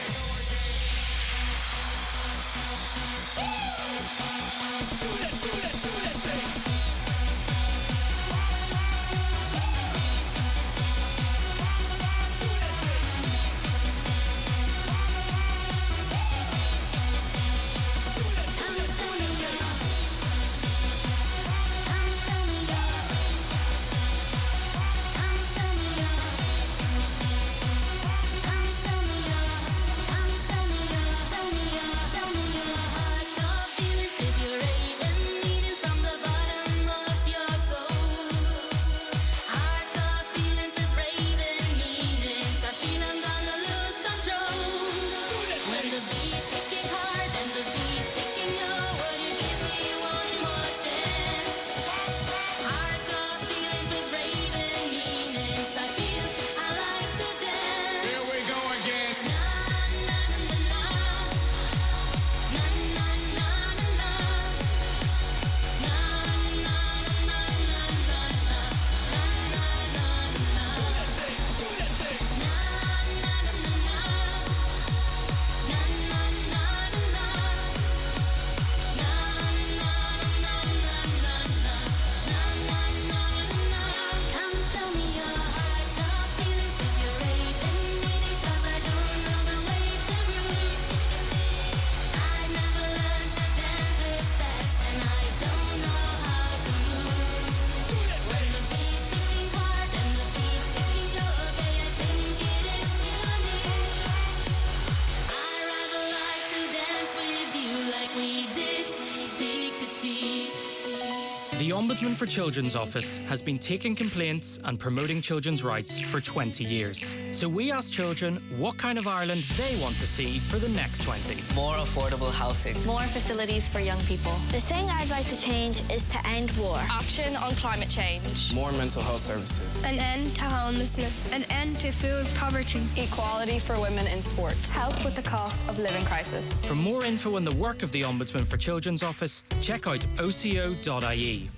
The Ombudsman for Children's Office has been taking complaints and promoting children's rights for 20 years. So we asked children what kind of Ireland they want to see for the next 20. More affordable housing. More facilities for young people. The thing I'd like to change is to end war. Action on climate change. More mental health services. An end to homelessness. An end to food poverty. Equality for women in sport. Help with the cost of living crisis. For more info on the work of the Ombudsman for Children's Office, check out oco.ie.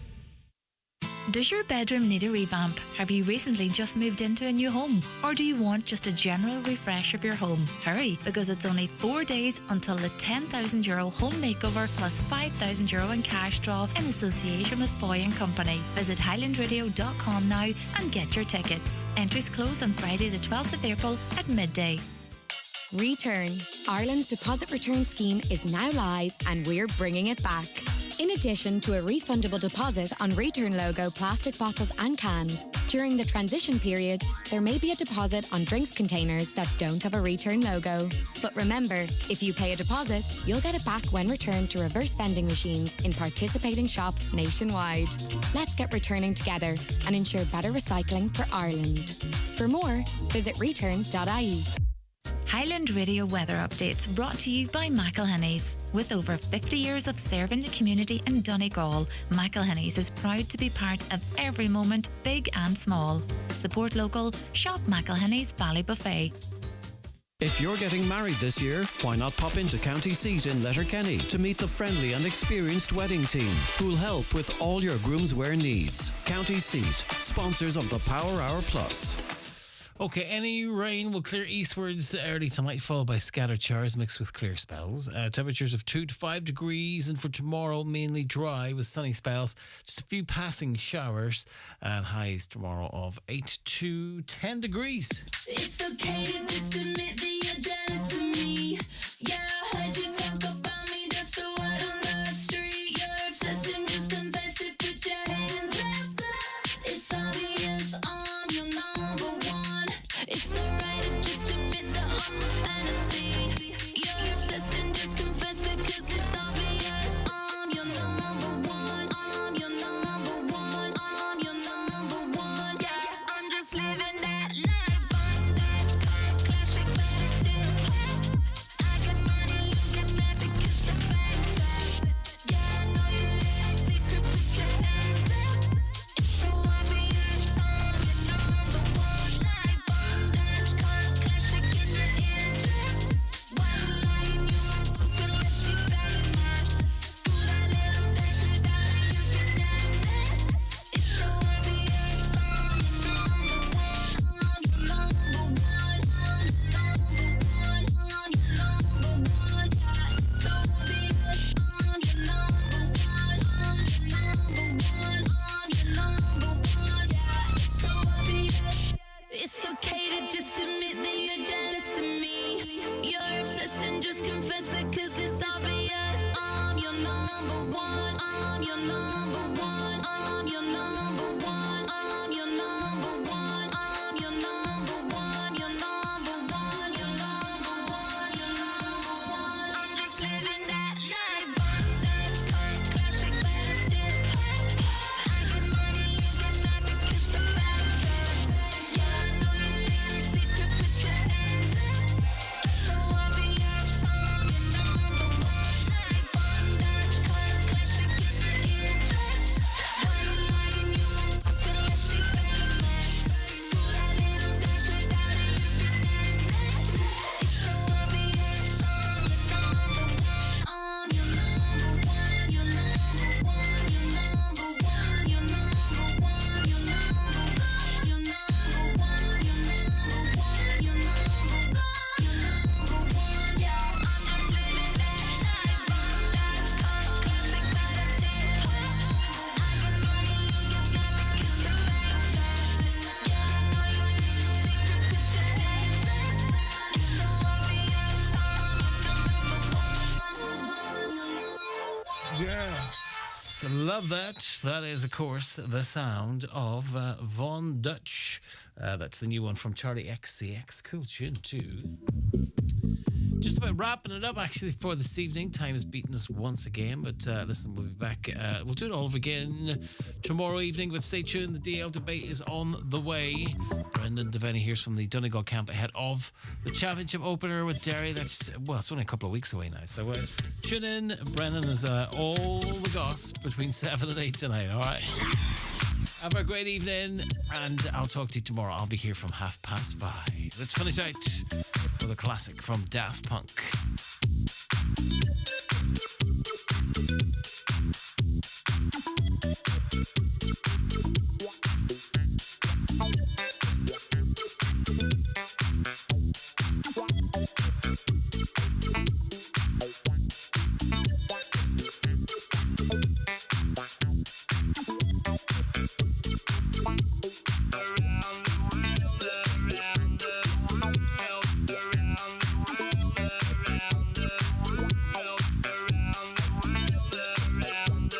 Does your bedroom need a revamp? Have you recently just moved into a new home? Or do you want just a general refresh of your home? Hurry, because it's only 4 days until the €10,000 home makeover plus €5,000 in cash draw in association with Foy & Company. Visit highlandradio.com now and get your tickets. Entries close on Friday the 12th of April at midday. Return. Ireland's deposit return scheme is now live and we're bringing it back. In addition to a refundable deposit on return logo plastic bottles and cans, during the transition period, there may be a deposit on drinks containers that don't have a return logo. But remember, if you pay a deposit, you'll get it back when returned to reverse vending machines in participating shops nationwide. Let's get returning together and ensure better recycling for Ireland. For more, visit return.ie. Highland Radio weather updates brought to you by McElhinney's. With over 50 years of serving the community in Donegal, McElhinney's is proud to be part of every moment, big and small. Support local, shop McElhinney's Ballybuffet. If you're getting married this year, why not pop into County Seat in Letterkenny to meet the friendly and experienced wedding team who'll help with all your groomswear needs. County Seat, sponsors of the Power Hour Plus. Okay, any rain will clear eastwards early tonight, followed by scattered showers mixed with clear spells. Temperatures of 2 to 5 degrees, and for tomorrow, mainly dry with sunny spells. Just a few passing showers, and highs tomorrow of 8 to 10 degrees. It's okay to just admit that you're jealous of me. Yeah, I heard you talk about me just a word on the street. You're obsessed and just confess it, put your hands up. It's obvious I'm your number one. It's alright to just admit that I'm a fantasy. You're obsessed and just confess it, 'cause it's obvious I'm your number one. I'm your number one. I'm your number one. Yeah, I'm just living that life. Bondage, classic, but it's still hot. I get money, you get mad because the bag's shot. Yeah, I know your little secret, put your hands up. It's so obvious I'm your number one. Like bondage, classic in your eardrums. Why you lying? You won't fuck unless she famous. Do that little dance without it, you can damn this. It's so obvious I'm your number one. I'm your number one. I'm your number one. I'm your number one. Yeah, it's so obvious I'm your number one. I'm your number one. I'm your number one. Yeah, it's so obvious. It's okay to just admit that you're jealous of me. You're obsessed and just confess it, 'cause it's obvious I'm your number one. I'm your number one. I'm your number one. I'm your number one. I'm your number one. Your number one. Your number one. Your number one. I'm just living that life. Bondage, classic, but it's still hot. I get money, you get mad because the bag's shot. Yeah, I know your little secret, put your hands up. It's so obvious I'm your number one. Like bondage, classic in your eardrums. Why you lying? You won't fuck unless she famous. Do that little dance without it, you can damn this. It's so obvious I'm your number one. I'm your number one. Your number one. Your number one. Your number one. Your number one. Your number one. Your number one. Your number one. Your number one. Yeah, I'm just living that life. Bondage, classic, but it's still hot. I get money, you get mad because the bag's shot. Yeah, I know your little secret, put your hands up. It's so obvious I'm your number one. Yes, love that. That is, of course, the sound of Von Dutch. That's the new one from Charlie XCX. Cool tune, too. Just about wrapping it up, actually, for this evening. Time has beaten us once again, but listen, we'll be back. We'll do it all over again tomorrow evening, but stay tuned. The DL debate is on the way. Brendan Devenney here's from the Donegal camp ahead of the championship opener with Derry. That's, well, it's only a couple of weeks away now, so tune in. Brendan is all the goss between 7 and 8 tonight, all right? Have a great evening, and I'll talk to you tomorrow. I'll be here from 5:30. Let's finish out with a classic from Daft Punk. Around the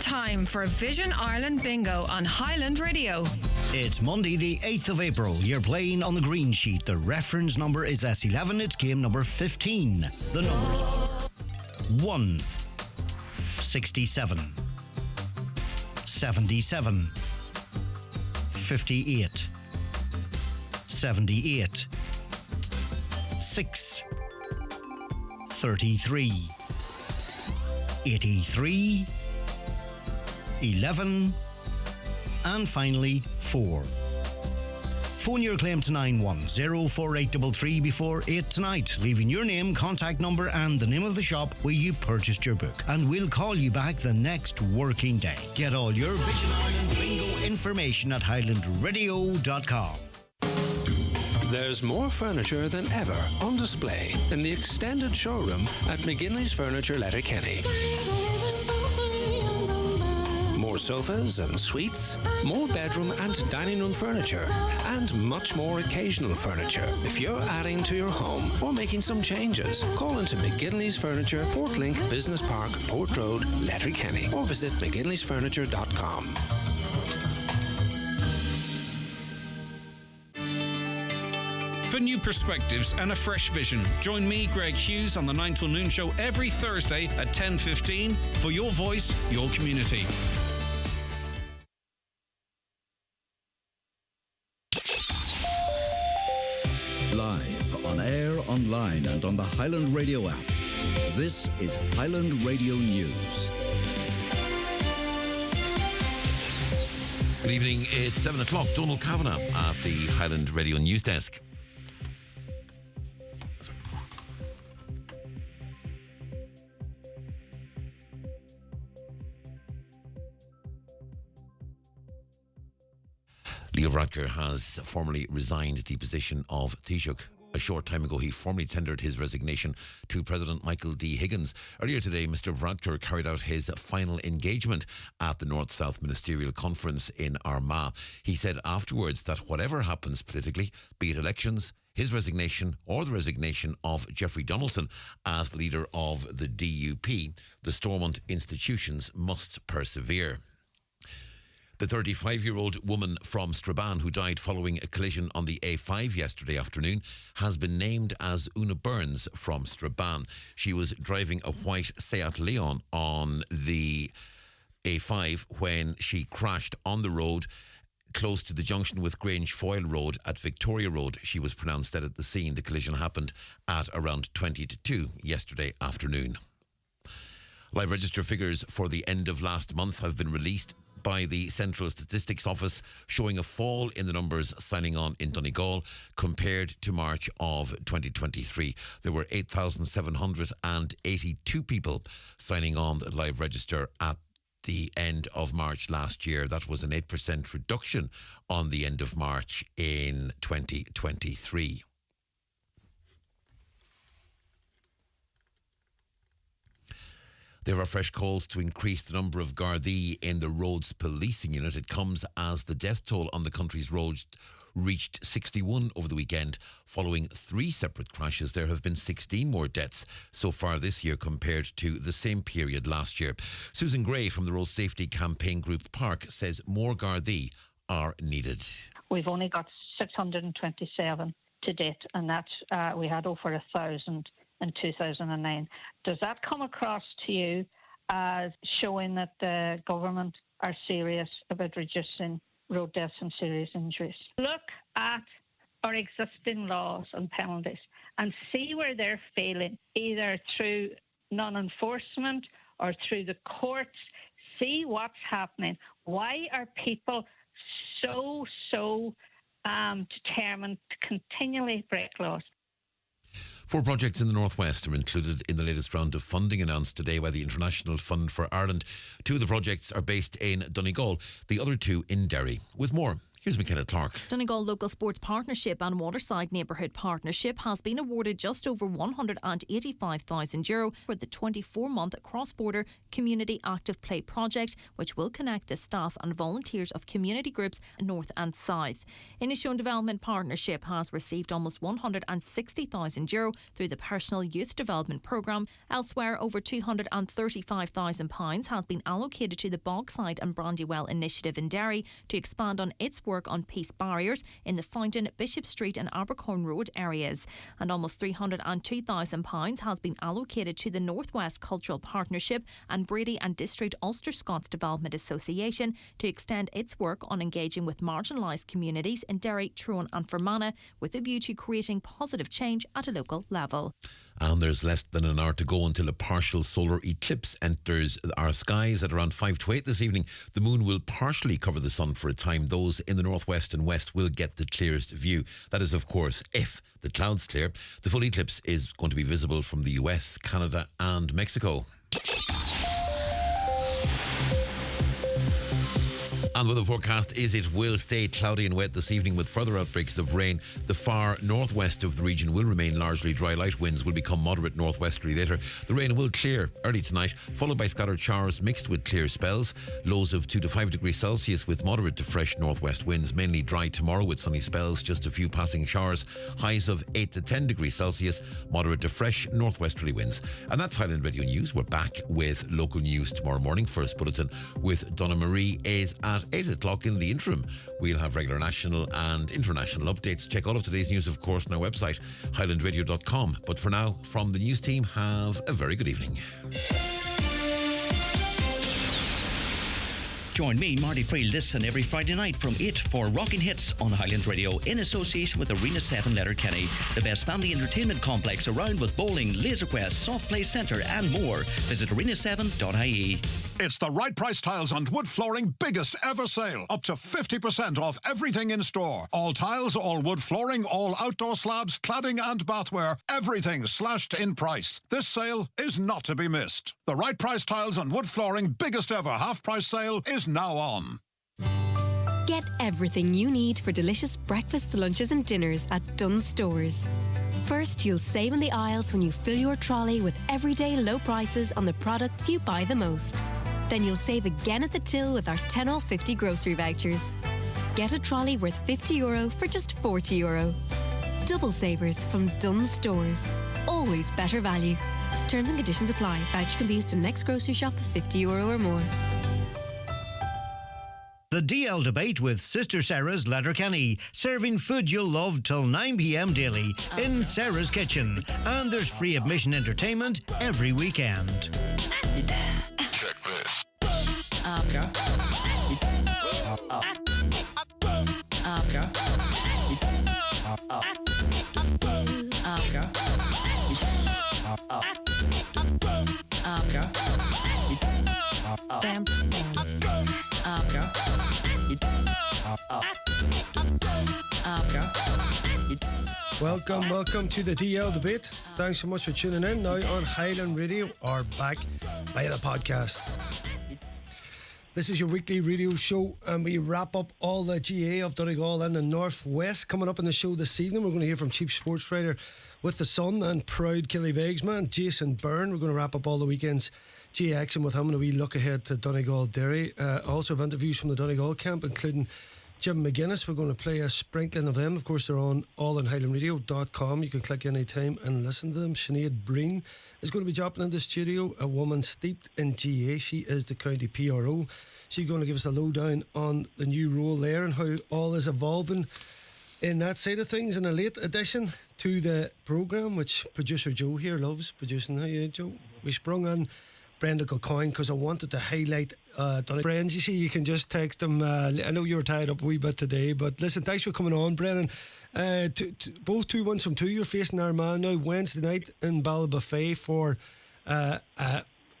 Time for Vision Ireland Bingo on Highland Radio. It's Monday the 8th of April. You're playing on the green sheet. The reference number is S11. It's game number 15. The numbers are 1, 67, 77, 58, 78, 6, 33, 83, 11, and finally 4. Phone your claim to 9104833 before 8 tonight, leaving your name, contact number and the name of the shop where you purchased your book, and we'll call you back the next working day. Get all your Vision Ireland Bingo information at highlandradio.com. There's more furniture than ever on display in the extended showroom at McGinley's Furniture Letterkenny. More sofas and suites, more bedroom and dining room furniture, and much more occasional furniture. If you're adding to your home or making some changes, call into McGinley's Furniture, Portlink Business Park, Port Road, Letterkenny, or visit mcginleysfurniture.com. For new perspectives and a fresh vision, join me, Greg Hughes, on the 9 till noon show every Thursday at 10:15 for your voice, your community. Live, on air, online and on the Highland Radio app. This is Highland Radio News. Good evening, it's 7 o'clock. Donald Kavanagh at the Highland Radio News Desk. Leo Varadkar has formally resigned the position of Taoiseach. A short time ago, he formally tendered his resignation to President Michael D. Higgins. Earlier today, Mr. Varadkar carried out his final engagement at the North-South Ministerial Conference in Armagh. He said afterwards that whatever happens politically, be it elections, his resignation or the resignation of Jeffrey Donaldson as the leader of the DUP, the Stormont institutions must persevere. The 35-year-old woman from Strabane who died following a collision on the A5 yesterday afternoon has been named as Una Burns from Strabane. She was driving a white Seat Leon on the A5 when she crashed on the road close to the junction with Grange Foyle Road at Victoria Road. She was pronounced dead at the scene. The collision happened at around 20 to 2 yesterday afternoon. Live register figures for the end of last month have been released. by the Central Statistics Office, showing a fall in the numbers signing on in Donegal compared to March of 2023. There were 8,782 people signing on the live register at the end of March last year. That was an 8% reduction on the end of March in 2023. There are fresh calls to increase the number of Gardaí in the roads policing unit. It comes as the death toll on the country's roads reached 61 over the weekend. Following 3 separate crashes, there have been 16 more deaths so far this year compared to the same period last year. Susan Gray from the Road Safety Campaign Group Park says more Gardaí are needed. We've only got 627 to date, and that's we had over 1,000 in 2009. Does that come across to you as showing that the government are serious about reducing road deaths and serious injuries? Look at our existing laws and penalties and see where they're failing, either through non-enforcement or through the courts. See what's happening. Why are people so determined to continually break laws? 4 projects in the Northwest are included in the latest round of funding announced today by the International Fund for Ireland. 2 of the projects are based in Donegal, the other 2 in Derry. With more, here's Michaela Clark. Donegal Local Sports Partnership and Waterside Neighbourhood Partnership has been awarded just over €185,000 for the 24-month cross-border Community Active Play project, which will connect the staff and volunteers of community groups north and south. Inishowen Development Partnership has received almost €160,000 through the Personal Youth Development Programme. Elsewhere, over £235,000 has been allocated to the Bogside and Brandywell initiative in Derry to expand on its work on peace barriers in the Fountain, Bishop Street and Abercorn Road areas. And almost £302,000 has been allocated to the Northwest Cultural Partnership and Brady and District Ulster Scots Development Association to extend its work on engaging with marginalised communities in Derry, Troon and Fermanagh with a view to creating positive change at a local level. And there's less than an hour to go until a partial solar eclipse enters our skies at around 5 to 8 this evening. The moon will partially cover the sun for a time. Those in the northwest and west will get the clearest view. That is, of course, if the clouds clear. The full eclipse is going to be visible from the US, Canada and Mexico. And with the forecast is it will stay cloudy and wet this evening with further outbreaks of rain. The far northwest of the region will remain largely dry. Light winds will become moderate northwesterly later. The rain will clear early tonight, followed by scattered showers mixed with clear spells. Lows of 2 to 5 degrees Celsius with moderate to fresh northwest winds. Mainly dry tomorrow with sunny spells, just a few passing showers. Highs of 8 to 10 degrees Celsius, moderate to fresh northwesterly winds. And that's Highland Radio News. We're back with local news tomorrow morning. First bulletin with Donna Marie is at 8 o'clock. In the interim, we'll have regular national and international updates. Check all of today's news, of course, on our website, highlandradio.com. But for now, from the news team, have a very good evening. Join me, Marty Friel, this and every Friday night from 8 for Rockin' Hits on Highland Radio in association with Arena 7 Letterkenny, the best family entertainment complex around with bowling, laser quest, soft play centre and more. Visit arena7.ie. It's the Right Price Tiles and Wood Flooring biggest ever sale. Up to 50% off everything in store. All tiles, all wood flooring, all outdoor slabs, cladding and bathware. Everything slashed in price. This sale is not to be missed. The Right Price Tiles and Wood Flooring biggest ever half-price sale is now on. Get everything you need for delicious breakfasts, lunches and dinners at Dunnes Stores. First, you'll save in the aisles when you fill your trolley with everyday low prices on the products you buy the most. Then you'll save again at the till with our 10 off 50 grocery vouchers. Get a trolley worth €50 for just €40. Double savers from Dunnes Stores. Always better value. Terms and conditions apply. Voucher can be used in next grocery shop of €50 or more. The DL Debate with Sister Sarah's Letterkenny, serving food you'll love till 9 p.m. daily in Sarah's Kitchen. And there's free admission entertainment every weekend. Welcome to the DL debate. Thanks so much for tuning in now on Highland Radio or back via the podcast. This is your weekly radio show, and we wrap up all the GA of Donegal and the Northwest. Coming up in the show this evening, we're going to hear from Chief Sports Writer with the Sun and proud Killybegs man, Jason Byrne. We're going to wrap up all the weekend's GA action with him and a wee look ahead to Donegal Derry. Also have interviews from the Donegal camp, including Jim McGuinness. We're going to play a sprinkling of them. Of course, they're on allinhighlandradio.com. You can click any time and listen to them. Sinead Breen is going to be dropping into the studio, a woman steeped in GA. She is the county PRO. She's going to give us a lowdown on the new role there and how all is evolving in that side of things. In a late addition to the programme, which producer Joe here loves producing. How are you, Joe? We sprung on Brendan Kilcoyne because I wanted to highlight friends. You see, you can just text them. I know you were tied up a wee bit today, but listen, thanks for coming on, Brendan. Both 2-1 from 2. You're facing Armagh now Wednesday night in Ballybofey for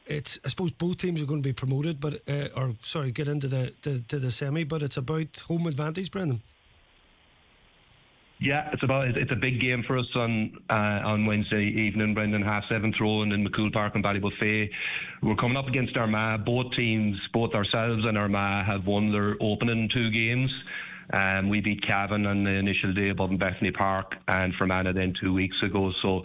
it's, I suppose both teams are going to be promoted, but get into the semi, but it's about home advantage, Brendan. Yeah, it's a big game for us on Wednesday evening, Brendan. 7:30 throw-in in McCool Park in Ballybofey. We're coming up against Armagh. Both teams, both ourselves and Armagh, have won their opening 2 games. We beat Cavan on the initial day above in Bethany Park, and Fermanagh then 2 weeks ago. So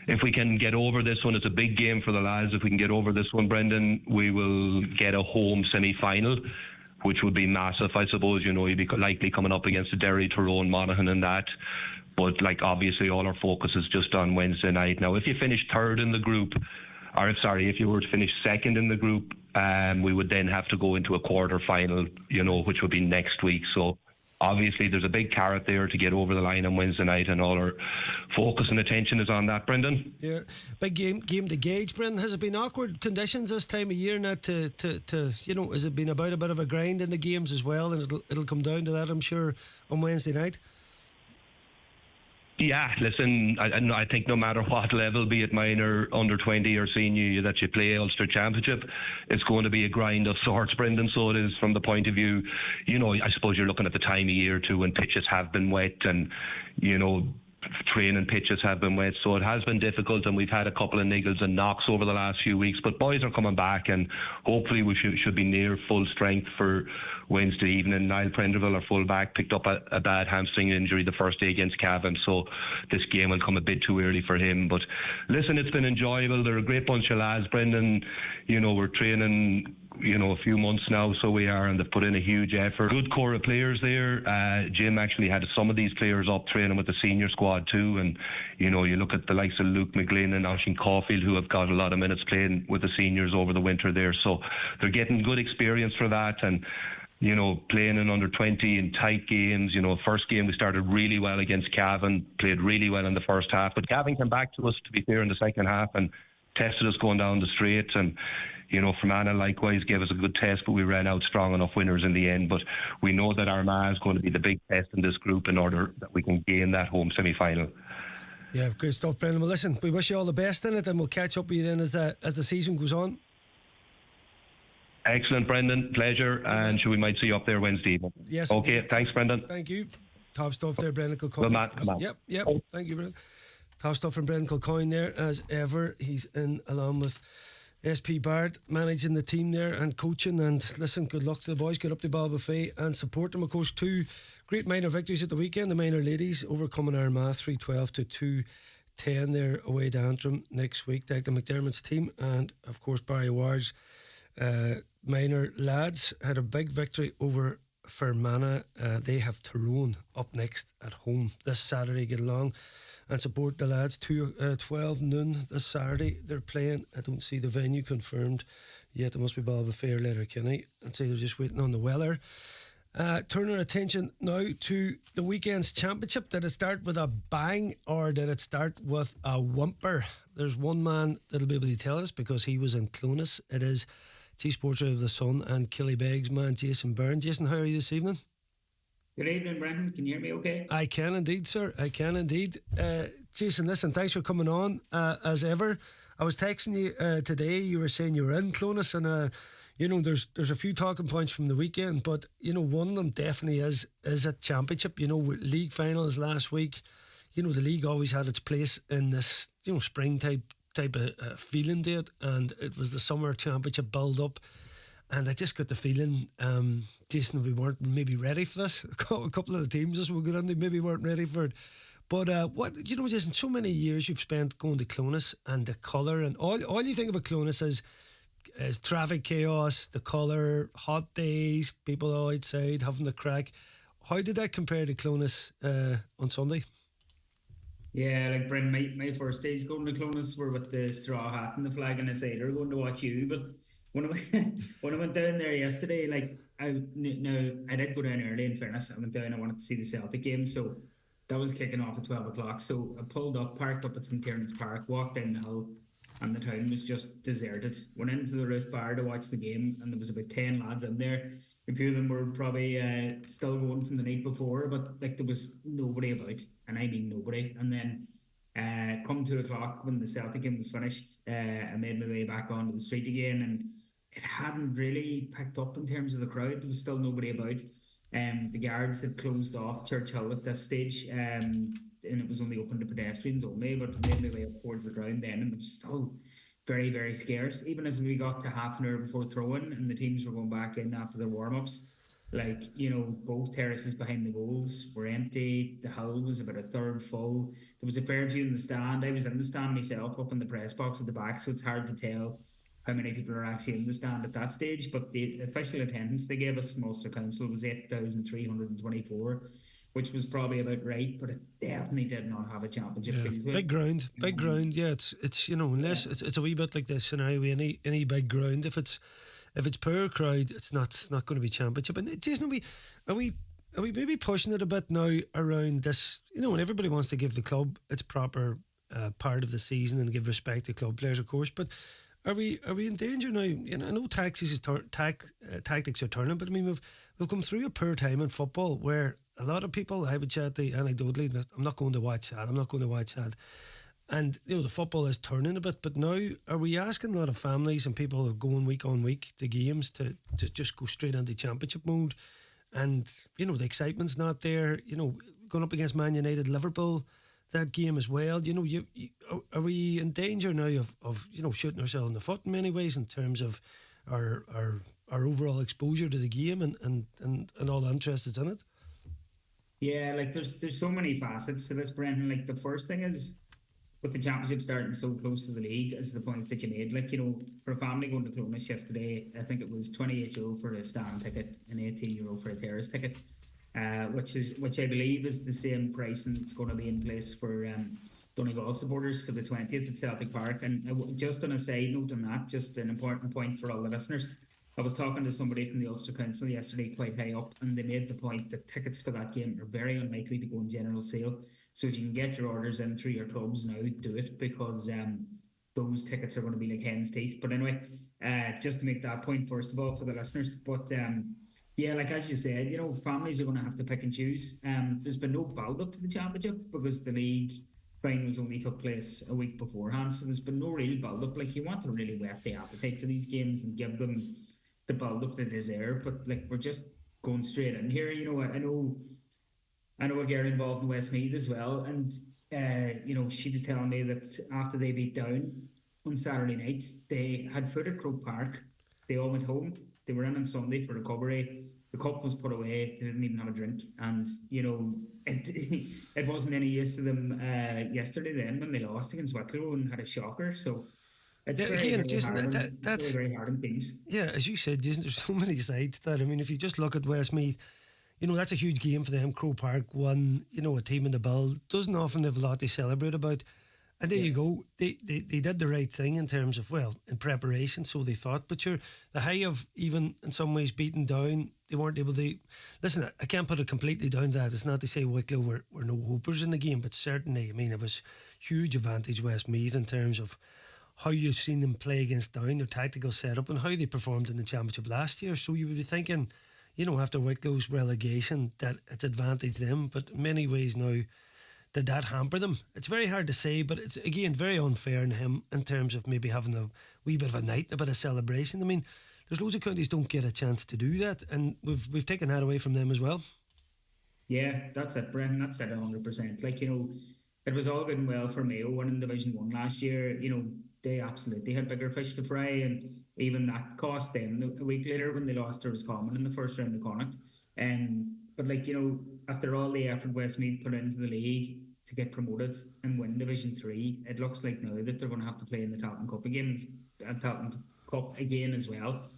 if we can get over this one, it's a big game for the lads. If we can get over this one, Brendan, we will get a home semi-final, which would be massive, I suppose. You know, you'd be likely coming up against the Derry, Tyrone, Monaghan and that. But, obviously all our focus is just on Wednesday night. Now, if you finish third in the group, if you were to finish second in the group, we would then have to go into a quarter-final, which would be next week. So, obviously, there's a big carrot there to get over the line on Wednesday night, and all our focus and attention is on that, Brendan. Yeah, big game to gauge, Brendan. Has it been awkward conditions this time of year? Not to has it been about a bit of a grind in the games as well? And it'll come down to that, I'm sure, on Wednesday night. Yeah, listen, I think no matter what level, be it minor, under 20 or senior, that you play Ulster Championship, it's going to be a grind of sorts, Brendan. So it is from the point of view, I suppose you're looking at the time of year too when pitches have been wet and, training pitches have been wet. So it has been difficult, and we've had a couple of niggles and knocks over the last few weeks. But boys are coming back, and hopefully we should be near full strength for Wednesday evening. Niall Prenderville, our full-back, picked up a bad hamstring injury the first day against Cavan, so this game will come a bit too early for him. But listen, it's been enjoyable. They're a great bunch of lads, Brendan. We're training a few months now, so we are, and they've put in a huge effort. Good core of players there. Jim actually had some of these players up training with the senior squad too, and you look at the likes of Luke McGlynn and Oisin Caulfield, who have got a lot of minutes playing with the seniors over the winter there, so they're getting good experience for that. And playing in under 20 in tight games. First game we started really well against Cavan, played really well in the first half, but Cavan came back to us, to be fair, in the second half and tested us going down the straight. And Fermanagh likewise gave us a good test, but we ran out strong enough winners in the end. But we know that Armagh is going to be the big test in this group in order that we can gain that home semi-final. Yeah, great stuff, Brendan. Well, listen, we wish you all the best in it, and we'll catch up with you then as the season goes on. Excellent, Brendan. Pleasure, and we might see you up there Wednesday evening. Yes. Okay, indeed. thanks, Brendan. Thank you. Top stuff there, Brendan Kilcoyne. Good man. Yep. Thank you, Brendan. Top stuff from Brendan Kilcoyne there, as ever. He's in along with SP Barrett, managing the team there and coaching. And listen, good luck to the boys. Get up to Ballybofey and support them. Of course, 2 great minor victories at the weekend. The minor ladies overcoming Armagh 3-12 to 2-10 there away to Antrim next week. Declan McDermott's team, and of course Barry Ward's minor lads had a big victory over Fermanagh. They have Tyrone up next at home this Saturday. Get along and support the lads. 12 noon this Saturday they're playing. I don't see the venue confirmed yet. It must be Ballybofey or Letterkenny. I'd say they're just waiting on the weather. Turn our attention now to the weekend's championship. Did it start with a bang or did it start with a whimper? There's one man that'll be able to tell us because he was in Clonus. It is Chief Sports Writer of the Sun and Killybegs man Jason Byrne. Jason, how are you this evening? Good evening, Brendan. Can you hear me okay? I can indeed, sir. I can indeed. Jason, listen, thanks for coming on as ever. I was texting you today. You were saying you were in Clonus and there's a few talking points from the weekend, but one of them definitely is a championship. League finals last week. The league always had its place in this spring type of feeling to it, and it was the summer championship build up. And I just got the feeling, Jason, we weren't maybe ready for this. A couple of the teams as we got into maybe weren't ready for it. But Jason, so many years you've spent going to Clonus and the colour, and all you think about Clonus is traffic chaos, the colour, hot days, people outside having the crack. How did that compare to Clonus on Sunday? Yeah, like Bryn, my first days going to Clonus were with the straw hat and the flag on the side. They're going to watch you, but when I went down there yesterday, like I did go down early. In fairness, I went down. I wanted to see the Celtic game, so that was kicking off at 12 o'clock. So I pulled up, parked up at St Tiernan Park, walked down the hill, and the town was just deserted. Went into the Roast Bar to watch the game, and there was about 10 lads in there. A few of them were probably still going from the night before, but like there was nobody about, and I mean nobody. And then come 2 o'clock when the Celtic game was finished, I made my way back onto the street again, and it hadn't really picked up in terms of the crowd. There was still nobody about. The guards had closed off Churchill at this stage, and it was only open to pedestrians only, but I made my way up towards the ground then, and it was still very, very scarce. Even as we got to half an hour before throwing and the teams were going back in after their warm-ups, both terraces behind the goals were empty. The hill was about a third full. There was a fair few in the stand. I was in the stand myself up in the press box at the back, so it's hard to tell how many people are actually in the stand at that stage, but the official attendance they gave us from Ulster Council was 8,324, which was probably about right, but it definitely did not have a championship feel to it. Big ground. Yeah, it's unless it's a wee bit like the scenario any big ground. If it's poor crowd, it's not going to be championship. And Jason, are we maybe pushing it a bit now around this? When everybody wants to give the club its proper part of the season and give respect to club players, of course, but Are we in danger now? I know tactics are turning, but I mean we've come through a poor time in football where a lot of people, I would chat to anecdotally, I'm not going to watch that. And the football is turning a bit, but now are we asking a lot of families and people who are going week on week to games to just go straight into championship mode? And the excitement's not there. Going up against Man United, Liverpool, that game as well. Are we in danger now of shooting ourselves in the foot in many ways in terms of our overall exposure to the game and all the interest that's in it? Yeah, like there's so many facets to this, Brendan. Like the first thing is with the championship starting so close to the league is the point that you made. Like, for a family going to Clonus yesterday, I think it was €28 for a stand ticket and €18 for a terrace ticket. Which I believe is the same pricing that's going to be in place for Donegal supporters for the 20th at Celtic Park. And just on a side note on that, just an important point for all the listeners, I was talking to somebody from the Ulster Council yesterday quite high up, and they made the point that tickets for that game are very unlikely to go on general sale. So if you can get your orders in through your clubs now, do it, because those tickets are going to be like hen's teeth. But anyway, just to make that point first of all for the listeners. But yeah, like as you said, families are going to have to pick and choose. There's been no build-up to the championship because the league finals only took place a week beforehand, so there's been no real build-up. Like, you want to really whet the appetite for these games and give them the build-up they deserve, but like we're just going straight in here. I know a girl involved in Westmeath as well, and she was telling me that after they beat Down on Saturday night, they had food at Croke Park. They all went home. They were in on Sunday for recovery. The cup was put away. They didn't even have a drink. And, it wasn't any use to them yesterday then when they lost against Wicklow and had a shocker. So it's very hard on things. Yeah, as you said, Jason, there's so many sides to that. I mean, if you just look at Westmeath, that's a huge game for them. Croke Park won, a team in the build. Doesn't often have a lot to celebrate about. And there you go. They did the right thing in terms of, in preparation, so they thought. But the high of even in some ways beaten Down, they weren't able to. Listen, I can't put it completely down to that. It's not to say Wicklow were no hopers in the game, but certainly, I mean, it was huge advantage Westmeath in terms of how you've seen them play against Down, their tactical setup, and how they performed in the championship last year. So you would be thinking, after Wicklow's relegation, that it's advantaged them. But in many ways now, did that hamper them? It's very hard to say, but it's, again, very unfair in him in terms of maybe having a wee bit of a night, a bit of celebration. I mean, there's loads of counties don't get a chance to do that, and we've taken that away from them as well. Yeah, that's it, Brendan. That's it 100%. Like, it was all good and well for Mayo winning Division 1 last year. They absolutely had bigger fish to fry, and even that cost them a week later when they lost to Roscommon in the first round of Connacht. But after all the effort Westmeath put into the league to get promoted and win Division 3, it looks like now that they're going to have to play in the Tailteann Cup again as well.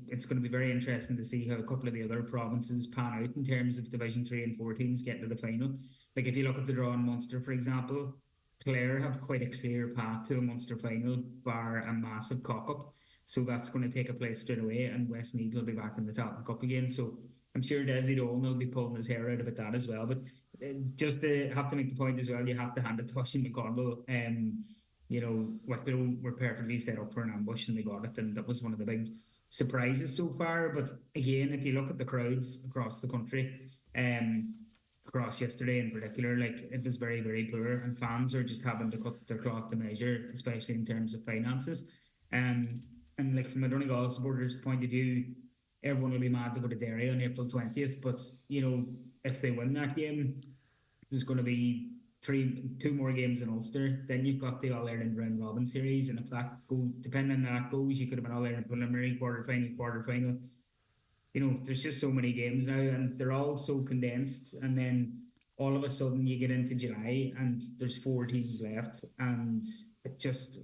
It's going to be very interesting to see how a couple of the other provinces pan out in terms of Division 3 and 4 teams getting to the final. Like if you look at the draw in Munster, for example, Clare have quite a clear path to a Munster final, bar a massive cock-up. So that's going to take a place straight away, and Westmeath will be back in the Tailteann Cup again. So I'm sure Desi Dolan will be pulling his hair out about that as well. But just to have to make the point as well, you have to hand it to Oisin McConville. Wicklow were perfectly set up for an ambush and they got it, and that was one of the big surprises so far. But again, if you look at the crowds across the country, across yesterday in particular, like it was very, very poor, and fans are just having to cut their cloth to measure, especially in terms of finances. And like from a Donegal supporters' point of view, everyone will be mad to go to Derry on April 20th. But if they win that game, there's going to be two more games in Ulster. Then you've got the All Ireland round robin series, and if that goes, depending on how that goes, you could have an All Ireland preliminary, quarterfinal. There's just so many games now, and they're all so condensed. And then all of a sudden, you get into July, and there's 4 teams left, and it just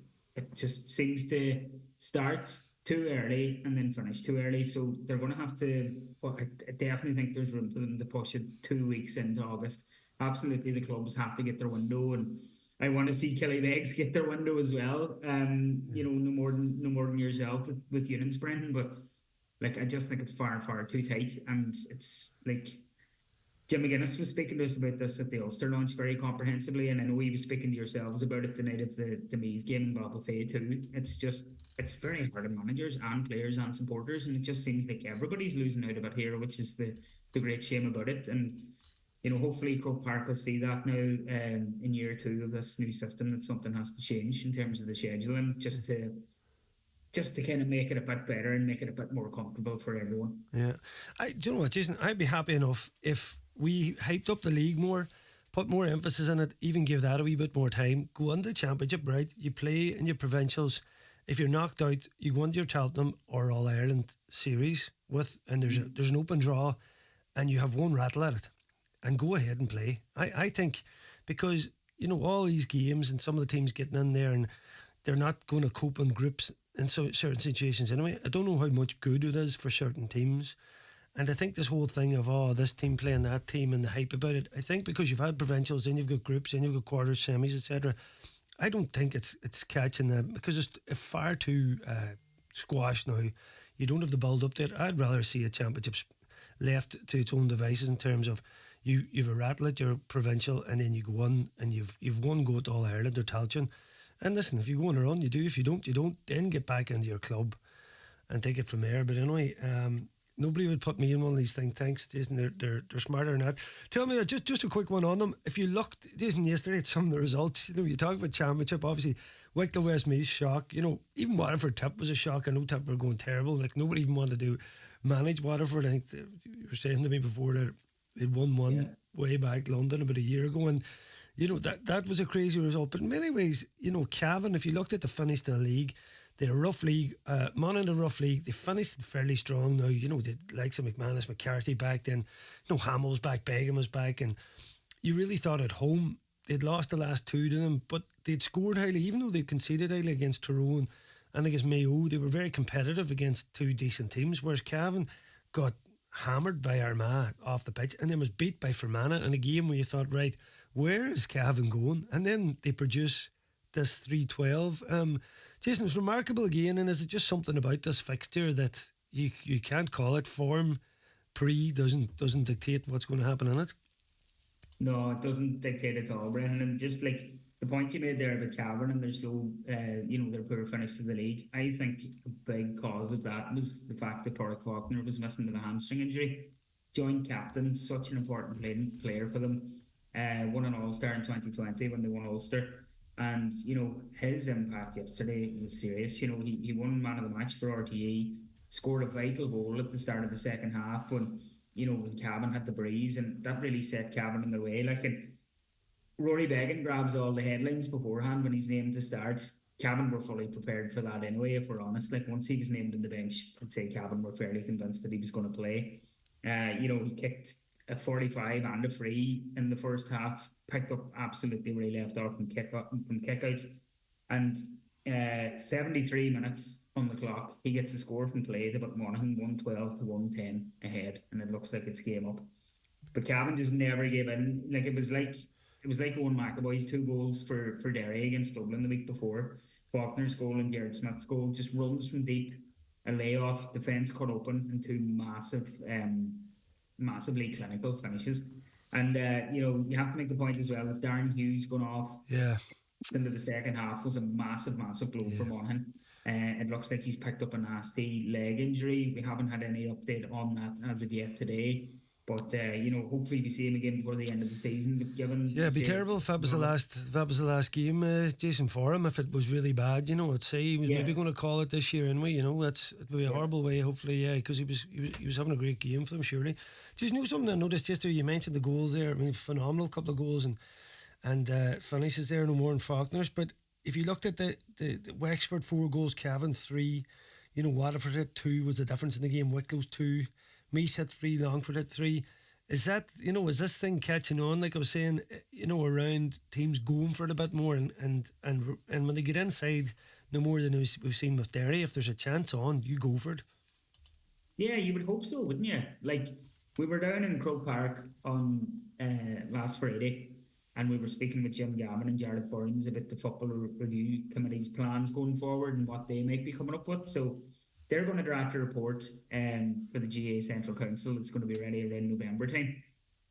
seems to start too early and then finish too early. So they're going to have to. Well, I definitely think there's room for them to push it 2 weeks into August. Absolutely, the clubs have to get their window, and I want to see Killybegs get their window as well. No more than yourself with Union's, Brendan, but like I just think it's far too tight, and it's like Jim McGuinness was speaking to us about this at the Ulster launch very comprehensively, and I know he was speaking to yourselves about it the night of the Meath game in Ballybofey too. It's very hard on managers and players and supporters, and it just seems like everybody's losing out about here, which is the great shame about it. And hopefully Croke Park will see that now in year 2 of this new system, that something has to change in terms of the scheduling, just to kind of make it a bit better and make it a bit more comfortable for everyone. Yeah. Do you know what, Jason? I'd be happy enough if we hyped up the league more, put more emphasis in it, even give that a wee bit more time. Go on to the championship, right? You play in your provincials. If you're knocked out, you go into your Tailteann or All Ireland series and there's an open draw, and you have one rattle at it. And go ahead and play. I think because, all these games and some of the teams getting in there and they're not going to cope in groups in certain situations anyway. I don't know how much good it is for certain teams. And I think this whole thing of, this team playing that team and the hype about it, I think because you've had provincials, then you've got groups, then you've got quarters, semis, etc. I don't think it's catching them because it's far too squashed now. You don't have the build up to it. I'd rather see a championship left to its own devices in terms of you've a rattle at your provincial, and then you go on and you've one go to All Ireland or Tailteann. And listen, if you go on a run, you do. If you don't, you don't. Then get back into your club and take it from there. But anyway, nobody would put me in one of these things. Thanks, Jason. They're smarter than that. Tell me, just a quick one on them. If you looked, Jason, yesterday at some of the results, you talk about championship. Obviously, Wicklow Westmeath shock. Even Waterford Tip was a shock. I know Tip were going terrible. Like nobody even wanted to manage Waterford. I think you were saying to me before that they'd won one way back London about a year ago, and that was a crazy result. But in many ways, Cavan, if you looked at the finish of the league, they're a rough league, man in a rough league. They finished it fairly strong now. The likes of McManus, McCarthy back then. Hamill was back, Begum was back, and you really thought at home they'd lost the last 2 to them, but they'd scored highly, even though they'd conceded highly against Tyrone and against Mayo. They were very competitive against 2 decent teams, whereas Cavan got hammered by Armagh off the pitch and then was beat by Fermanagh in a game where you thought, right, where is Cavan going? And then they produce this 3-12. Jason, it's remarkable again, and is it just something about this fixture that you can't call it? Form doesn't dictate what's going to happen in it? No, it doesn't dictate at all, Brendan. And just like the point you made there about Cavan and their slow, their poor finish to the league, I think a big cause of that was the fact that Torrick Faulkner was missing with a hamstring injury. Joint captain, such an important player for them. Won an All-Star in 2020 when they won Ulster. And, his impact yesterday was serious. He won man of the match for RTE, scored a vital goal at the start of the second half when Cavan had the breeze, and that really set Cavan in their way. And Rory Began grabs all the headlines beforehand when he's named to start. Cavan were fully prepared for that anyway, if we're honest. Once he was named on the bench, I'd say Cavan were fairly convinced that he was going to play. He kicked a 45 and a free in the first half, picked up absolutely where he left off from kickouts. And 73 minutes on the clock, he gets a score from play to put Monaghan 112 to 110 ahead, and it looks like it's game up. But Cavan just never gave in. It was like Owen McAvoy's 2 goals for Derry against Dublin the week before. Faulkner's goal and Garrett Smith's goal, just runs from deep, a layoff, defence cut open, and 2 massively clinical finishes. And you have to make the point as well that Darren Hughes going off into the second half was a massive blow for Monaghan. It looks like he's picked up a nasty leg injury. We haven't had any update on that as of yet today. But hopefully we see him again before the end of the season. But given it'd be terrible if that was the last game, Jason, for him. If it was really bad, I'd say he was maybe going to call it this year anyway. It would be a horrible way. Hopefully, because he was having a great game for them. Surely, just something I noticed yesterday. You mentioned the goals there. I mean, phenomenal couple of goals and finishes there, no more than Faulkner's. But if you looked at the Wexford 4 goals, Cavan 3, Waterford hit 2 was the difference in the game. Wicklow's 2. Meath hit 3, Longford hit 3. Is that, is this thing catching on? Like I was saying, around teams going for it a bit more, and when they get inside, no more than we've seen with Derry. If there's a chance on, you go for it. Yeah, you would hope so, wouldn't you? We were down in Croke Park on last Friday, and we were speaking with Jim Gavin and Jared Burns about the Football Review Committee's plans going forward and what they might be coming up with. So they're going to draft a report for the GA Central Council. It's going to be ready around November time.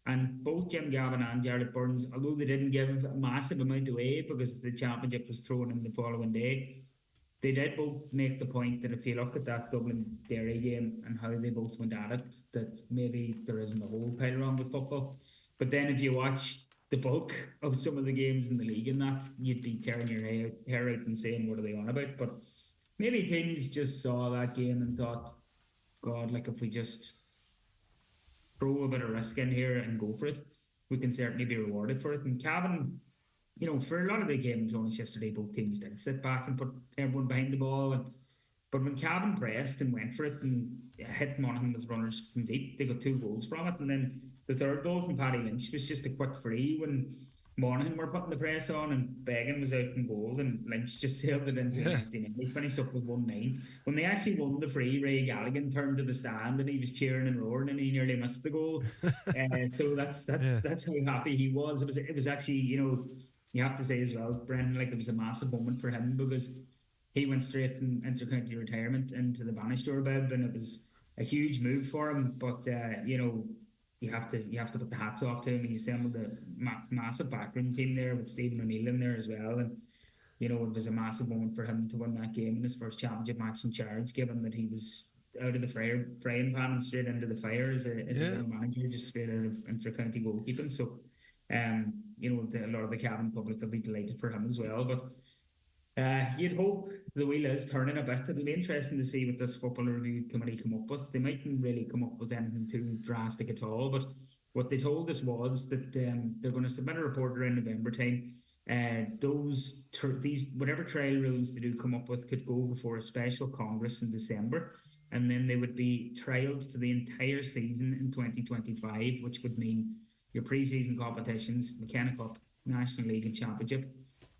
And both Jim Gavin and Jared Burns, although they didn't give a massive amount away because the championship was thrown in the following day, they did both make the point that if you look at that Dublin-Derry game and how they both went at it, that maybe there isn't a whole pile wrong with football. But then if you watch the bulk of some of the games in the league and that, you'd be tearing your hair out and saying, what are they on about? But maybe teams just saw that game and thought, God, if we just throw a bit of risk in here and go for it, we can certainly be rewarded for it. And Cavan, for a lot of the games on yesterday, both teams did sit back and put everyone behind the ball. But when Cavan pressed and went for it and hit Monaghan with runners from deep, they got 2 goals from it. And then the third goal from Paddy Lynch was just a quick free when Monaghan were putting the press on and Began was out from goal and Lynch just sailed it into the 19. He finished up with 1-9. When they actually won the free, Ray Galligan turned to the stand and he was cheering and roaring and he nearly missed the goal. So that's how happy he was. It was actually, you have to say as well, Brendan, it was a massive moment for him because he went straight from inter-county retirement into the Bannister bed, and it was a huge move for him. But you have to put the hats off to him. He assembled a massive backroom team there with Stephen O'Neill in there as well, and it was a massive moment for him to win that game in his first championship match in charge, given that he was out of the frying pan and straight into the fire as a manager, just straight out of inter-county goalkeeping. So a lot of the Cavan public will be delighted for him as well. But you'd hope the wheel is turning a bit. It'll be interesting to see what this Football Review Committee come up with. They mightn't really come up with anything too drastic at all, but what they told us was that they're going to submit a report around November time. These whatever trial rules they do come up with could go before a special Congress in December, and then they would be trialled for the entire season in 2025, which would mean your pre-season competitions, McKenna Cup, National League and Championship,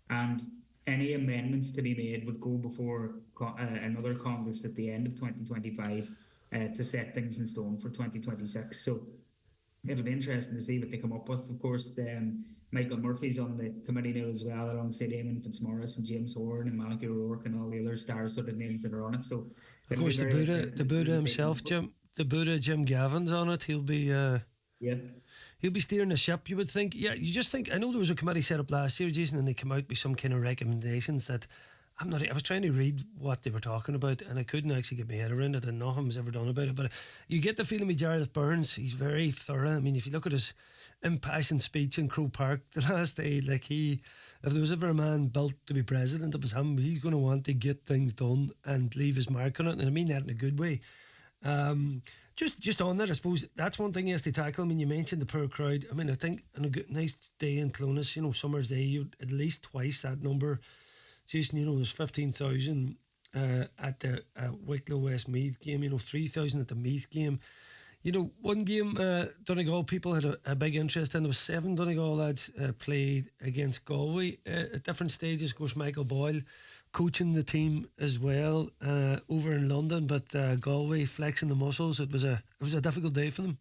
and any amendments to be made would go before another Congress at the end of 2025 to set things in stone for 2026. So it'll be interesting to see what they come up with. Of course, Michael Murphy's on the committee now as well, alongside Eamon Fitzmaurice and James Horn and Malachy O'Rourke and all the other star-studded names that are on it. So, of course, the Buddha himself, Jim Gavin's on it. He'll be he'll be steering the ship, you would think. Yeah, you just think, I know there was a committee set up last year, Jason, and they came out with some kind of recommendations that I was trying to read what they were talking about, and I couldn't actually get my head around it, and nothing was ever done about it. But you get the feeling with Jarlath Burns, he's very thorough. I mean, if you look at his impassioned speech in Croke Park the last day, like if there was ever a man built to be president, it was him. He's going to want to get things done and leave his mark on it, and I mean that in a good way. Just on that, I suppose that's one thing he has to tackle. I mean, you mentioned the poor crowd. I mean, I think on a good, nice day in Clonus, summer's day, you'd at least twice that number. Jason, there's 15,000 at the Wicklow Westmeath game, 3,000 at the Meath game. One game Donegal people had a big interest in. There was 7 Donegal lads played against Galway at different stages. Of course, Michael Boyle coaching the team as well over in London, but Galway flexing the muscles. It was a difficult day for them.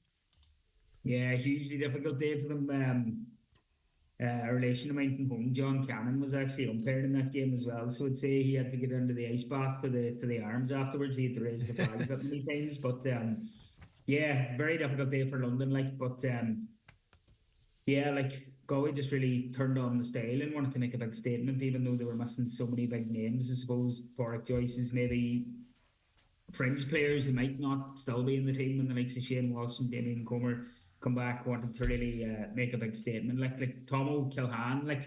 Yeah, hugely difficult day for them. A relation of mine from home, John Cannon, was actually umpired in that game as well. So I'd say he had to get into the ice bath for the arms afterwards. He had to raise the flags that many times. But yeah, very difficult day for London. Galway just really turned on the style and wanted to make a big statement, even though they were missing so many big names. I suppose Porrick Joyce's maybe fringe players who might not still be in the team, and the likes of Shane Walsh and Damien Comer come back, wanted to really make a big statement. Like Tom O'Kilhan,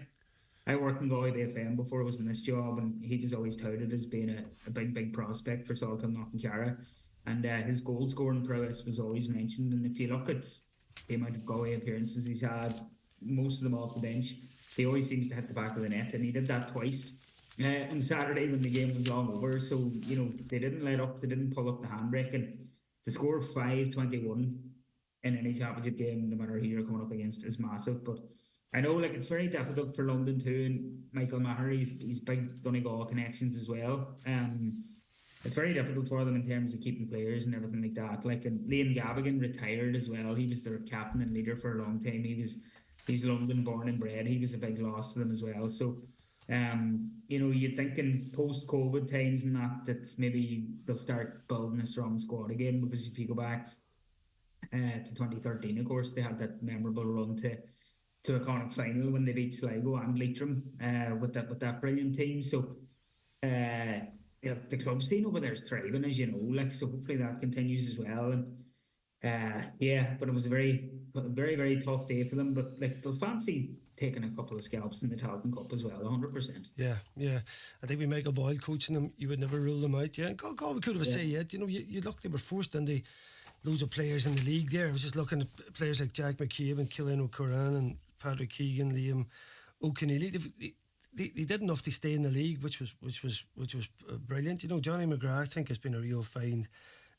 I worked in Galway BFM before I was in this job, and he was always touted as being a big prospect for Salcombe Knocknacarra, and his goal scoring prowess was always mentioned. And if you look at the amount of Galway appearances he's had, most of them off the bench, he always seems to hit the back of the net, and he did that twice on Saturday when the game was long over. So they didn't let up, they didn't pull up the handbrake, and to score 5-21 in any championship game, no matter who you're coming up against, is massive. But I know it's very difficult for London too, and Michael Maher, he's big Donegal connections as well. It's very difficult for them in terms of keeping players and everything like that. And Liam Gavigan retired as well. He was their captain and leader for a long time. He's London born and bred. He was a big loss to them as well. So you'd think in post-COVID times and that maybe they'll start building a strong squad again, because if you go back to 2013, of course, they had that memorable run to a Connacht final when they beat Sligo and Leitrim with that brilliant team. So the club scene over there is thriving, as you know. So hopefully that continues as well. And but it was a very, very tough day for them. But they'll fancy taking a couple of scalps in the Talcon Cup as well, 100%. Yeah. I think with Michael Boyle coaching them, you would never rule them out. Yeah, God, we could have say yet. You look, they were forced into loads of players in the league there. I was just looking at players like Jack McCabe and Cillian O'Curran and Patrick Keegan, Liam O'Keneally. They did enough to stay in the league, which was brilliant. Johnny McGrath, I think, has been a real find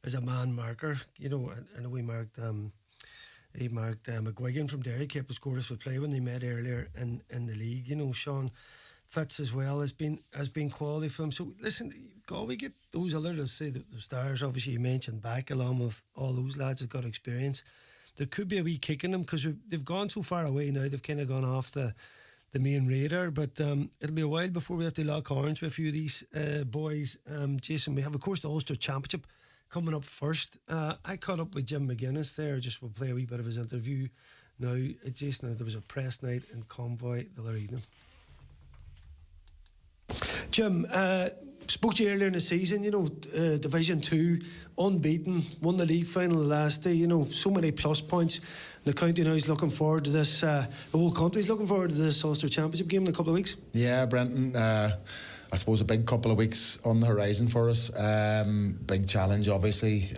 as a man marker. I know he marked McGuigan from Derry, kept his quarters for play when they met earlier in the league. Sean Fitz as well has been quality for him. So listen, we get those other, let's say the stars, obviously you mentioned, back, along with all those lads that got experience. There could be a wee kick in them, because they've gone so far away now. They've kind of gone off the main radar, but it'll be a while before we have to lock horns with a few of these boys. Jason, we have, of course, the Ulster Championship coming up first. I caught up with Jim McGuinness there. We'll play a wee bit of his interview now. Jason, there was a press night in Convoy the other evening. Jim, spoke to you earlier in the season, Division 2, unbeaten, won the league final the last day, so many plus points. The county now is looking forward to this, the whole country's looking forward to this Ulster Championship game in a couple of weeks. Yeah, Brenton, I suppose a big couple of weeks on the horizon for us. Big challenge, obviously.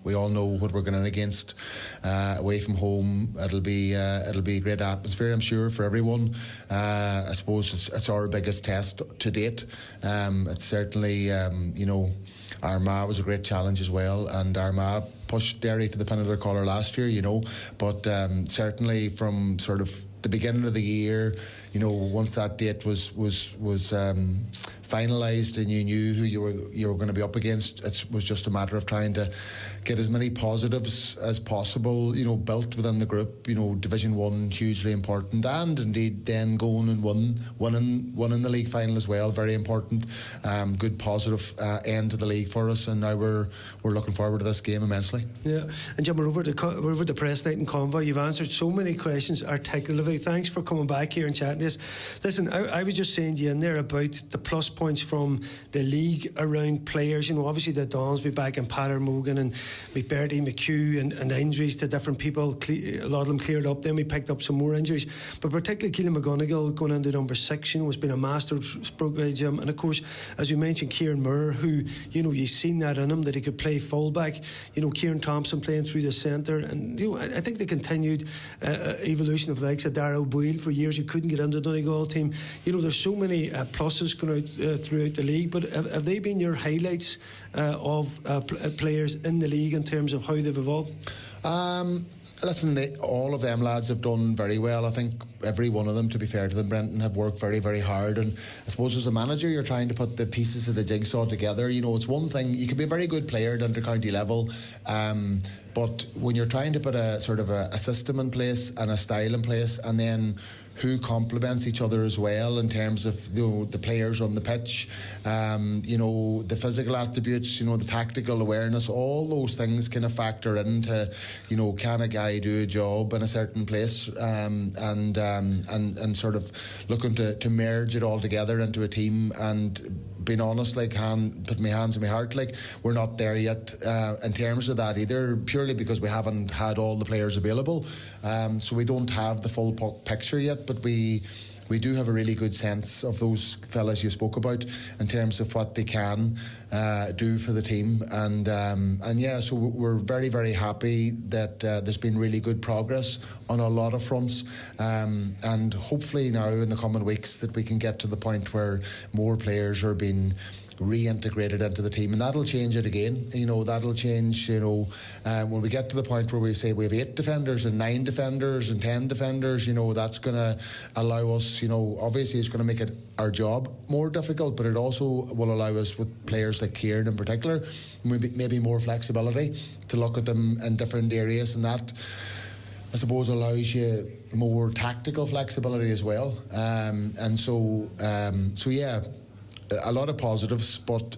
We all know what we're going in against. Away from home, it'll be a great atmosphere, I'm sure, for everyone. I suppose it's our biggest test to date. It's certainly, Armagh was a great challenge as well, and Armagh pushed Derry to the pin of their collar last year, but certainly from sort of the beginning of the year, once that date was finalised and you knew who you were going to be up against, it was just a matter of trying to get as many positives as possible, built within the group. Division 1 hugely important, and indeed then going and winning the league final as well, very important. Good positive end to the league for us, and now we're looking forward to this game immensely. Yeah, and Jim, we're over the press night in Convoy. You've answered so many questions articulately. Thanks for coming back here and chatting to us. Listen, I was just saying to you in there about the plus points from the league around players. You know, obviously the Donsby back and Patter Morgan and McBurdy, McHugh, and injuries to different people. A lot of them cleared up. Then we picked up some more injuries, but particularly Keelan McGonigal going into number 6. You know, has been a master stroke by Jim, and of course, as you mentioned, Kieran Moore, who, you know, you've seen that in him, that he could play fullback. You know, Kieran Thompson playing through the centre, and you know, I think the continued evolution of the likes of Darrell Boyle for years who couldn't get into the Donegal team. You know, there's so many pluses going out throughout the league, but have they been your highlights of players in the league in terms of how they've evolved? Listen, all of them lads have done very well. I think every one of them, to be fair to them, Brenton, have worked very, very hard. And I suppose as a manager, you're trying to put the pieces of the jigsaw together. You know, it's one thing, you can be a very good player at inter-county level, but when you're trying to put a sort of a system in place and a style in place, and then who complements each other as well in terms of, you know, the players on the pitch, you know, the physical attributes, you know, the tactical awareness, all those things kind of factor into, you know, can a guy do a job in a certain place, and sort of looking to merge it all together into a team. And being honest, like, put my hands on my heart, like, we're not there yet in terms of that either, purely because we haven't had all the players available, so we don't have the full picture yet, but we do have a really good sense of those fellas you spoke about in terms of what they can do for the team, and yeah, so we're very, very happy that there's been really good progress on a lot of fronts, and hopefully now in the coming weeks that we can get to the point where more players are being reintegrated into the team, and that'll change it again. You know, that'll change, you know, when we get to the point where we say we have 8 defenders and 9 defenders and 10 defenders, you know, that's going to allow us, you know, obviously it's going to make it our job more difficult, but it also will allow us, with players like Kieran in particular, maybe more flexibility to look at them in different areas, and that, I suppose, allows you more tactical flexibility as well, and so yeah, a lot of positives, but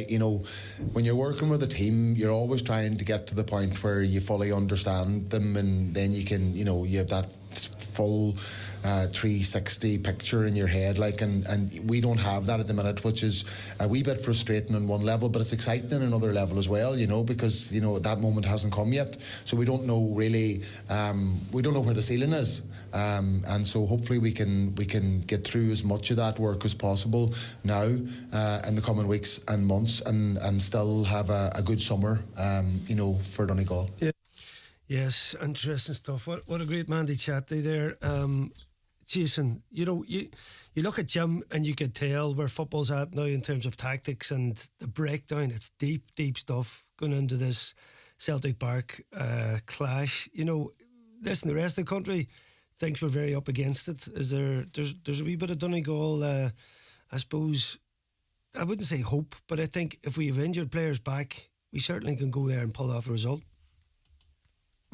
you know, when you're working with a team, you're always trying to get to the point where you fully understand them, and then you can, you know, you have that full 360 picture in your head, like, and we don't have that at the minute, which is a wee bit frustrating on one level, but it's exciting on another level as well, you know, because, you know, that moment hasn't come yet, so we don't know really, we don't know where the ceiling is, and so hopefully we can get through as much of that work as possible now in the coming weeks and months, and still have a good summer, you know, for Donegal. Yeah. Yes, interesting stuff. What a great man to chat to there. Jason, you know, you look at Jim and you could tell where football's at now in terms of tactics and the breakdown. It's deep stuff going into this Celtic Park clash. You know, listen, the rest of the country thinks we're very up against it. There's a wee bit of Donegal, I suppose, I wouldn't say hope, but I think if we have injured players back, we certainly can go there and pull off a result.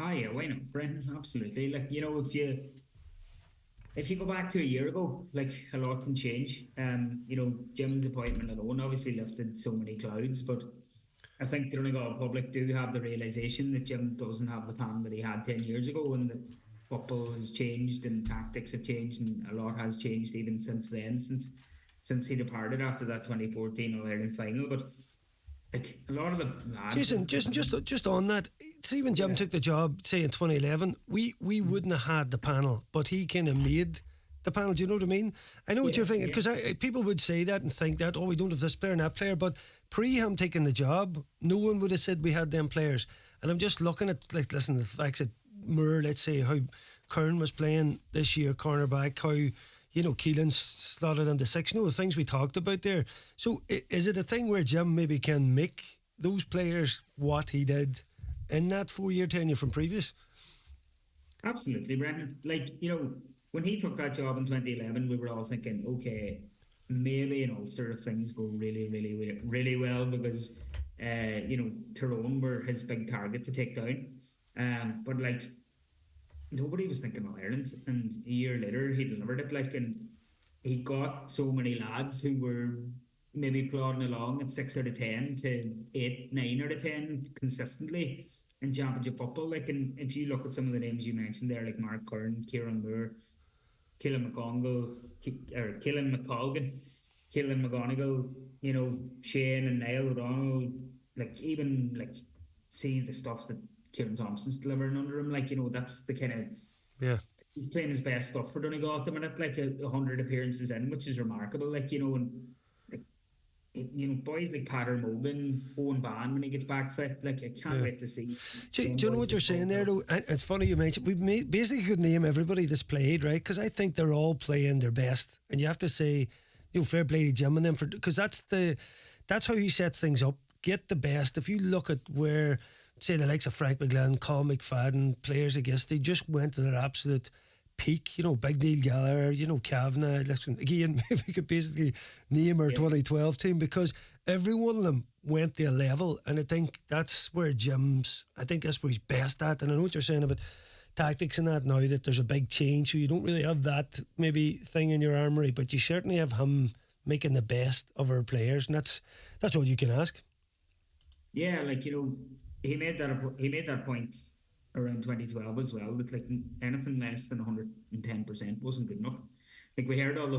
Ah, yeah, why not, Brendan? Absolutely. Like, you know, if you go back to a year ago, like, a lot can change. You know, Jim's appointment alone obviously lifted so many clouds, but I think the Donegal public do have the realisation that Jim doesn't have the plan that he had 10 years ago, and that football has changed and tactics have changed, and a lot has changed even since then, since he departed after that 2014 All-Ireland final. But like, a lot of the lads, Jason, just on that, see, when Jim took the job, say in 2011, we wouldn't have had the panel, but he kind of made the panel. Do you know what I mean? I know what you're thinking, because people would say that and think that, oh, we don't have this player and that player, but pre him taking the job, no one would have said we had them players. And I'm just looking at, like, listen, the facts that Moore, let's say, how Kern was playing this year, cornerback, how, you know, Keelan's slotted into 6, you know, the things we talked about there. So is it a thing where Jim maybe can make those players what he did in that 4-year tenure from previous? Absolutely, Brendan. Like, you know, when he took that job in 2011, we were all thinking, okay, maybe in Ulster if things go really well, because, you know, Tyrone were his big target to take down. But, like, nobody was thinking of Ireland, and a year later he delivered it, like, and he got so many lads who were maybe plodding along at 6 out of 10 to 8, 9 out of 10 consistently in championship football. Like, and if you look at some of the names you mentioned there, like Mark Kern, Kieran Moore, Keelan McColgan, Keelan McGonigal, you know, Shane and Niall O'Donnell, like even like see the stuff that Kieran Thompson's delivering under him, like, you know, that's the kind of, yeah, he's playing his best stuff for Donegal at the minute, like 100 appearances in, which is remarkable, like, you know, and like, you know, boys like Patter Mogan, Owen Ban when he gets back fit, like I can't wait to see. Do you know what you're saying there though? And it's funny you mentioned we basically could name everybody that's played, right? Because I think they're all playing their best, and you have to say, you know, fair play to Jim and them, because that's how he sets things up. Get the best. If you look at where, say, the likes of Frank McGlenn, Colin McFadden, players against, they just went to their absolute peak. You know, Big Neil Gallagher, you know, Kavanagh. Listen, again, maybe we could basically name our 2012 team, because every one of them went to a level, and I think that's where that's where he's best at. And I know what you're saying about tactics and that now, that there's a big change, so you don't really have that maybe thing in your armoury, but you certainly have him making the best of our players, and that's all you can ask. Yeah, like, you know, he made that point around 2012 as well. It's like anything less than 110% wasn't good enough. Like, we heard all the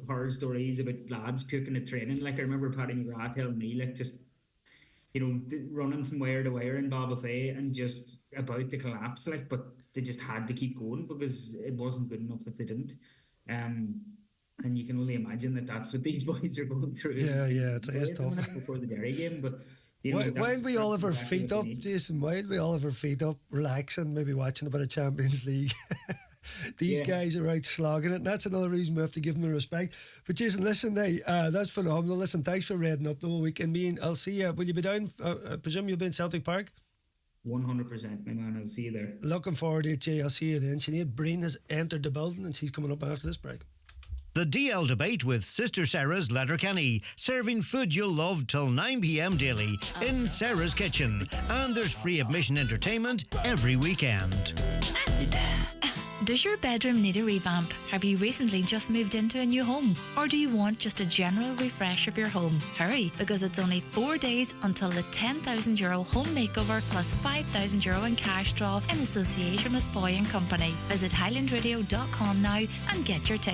horror stories about lads puking at training. Like, I remember Paddy McGrath telling me, like, just, you know, running from wire to wire in Ballafay and just about to collapse, like, but they just had to keep going because it wasn't good enough if they didn't. And you can only imagine that that's what these boys are going through. Yeah, it's tough. Before the Derry game, but you know, Why we all have our exactly feet what up, they need. Jason? Why we all have our feet up, relaxing, maybe watching a bit of Champions League? These guys are out slogging it, and that's another reason we have to give them the respect. But Jason, listen, that's phenomenal. Listen, thanks for reading up the whole weekend. I'll see you. Will you be down? I presume you'll be in Celtic Park? 100%, my man. I'll see you there. Looking forward to it, Jay. I'll see you then. Sinead Breen has entered the building, and she's coming up after this break. The DL Debate with Sister Sarah's Letterkenny, serving food you'll love till 9 p.m. daily in Sarah's Kitchen. And there's free admission entertainment every weekend. Does your bedroom need a revamp? Have you recently just moved into a new home? Or do you want just a general refresh of your home? Hurry, because it's only 4 days until the €10,000 home makeover plus €5,000 in cash draw in association with Foy & Company. Visit highlandradio.com now and get your ticket.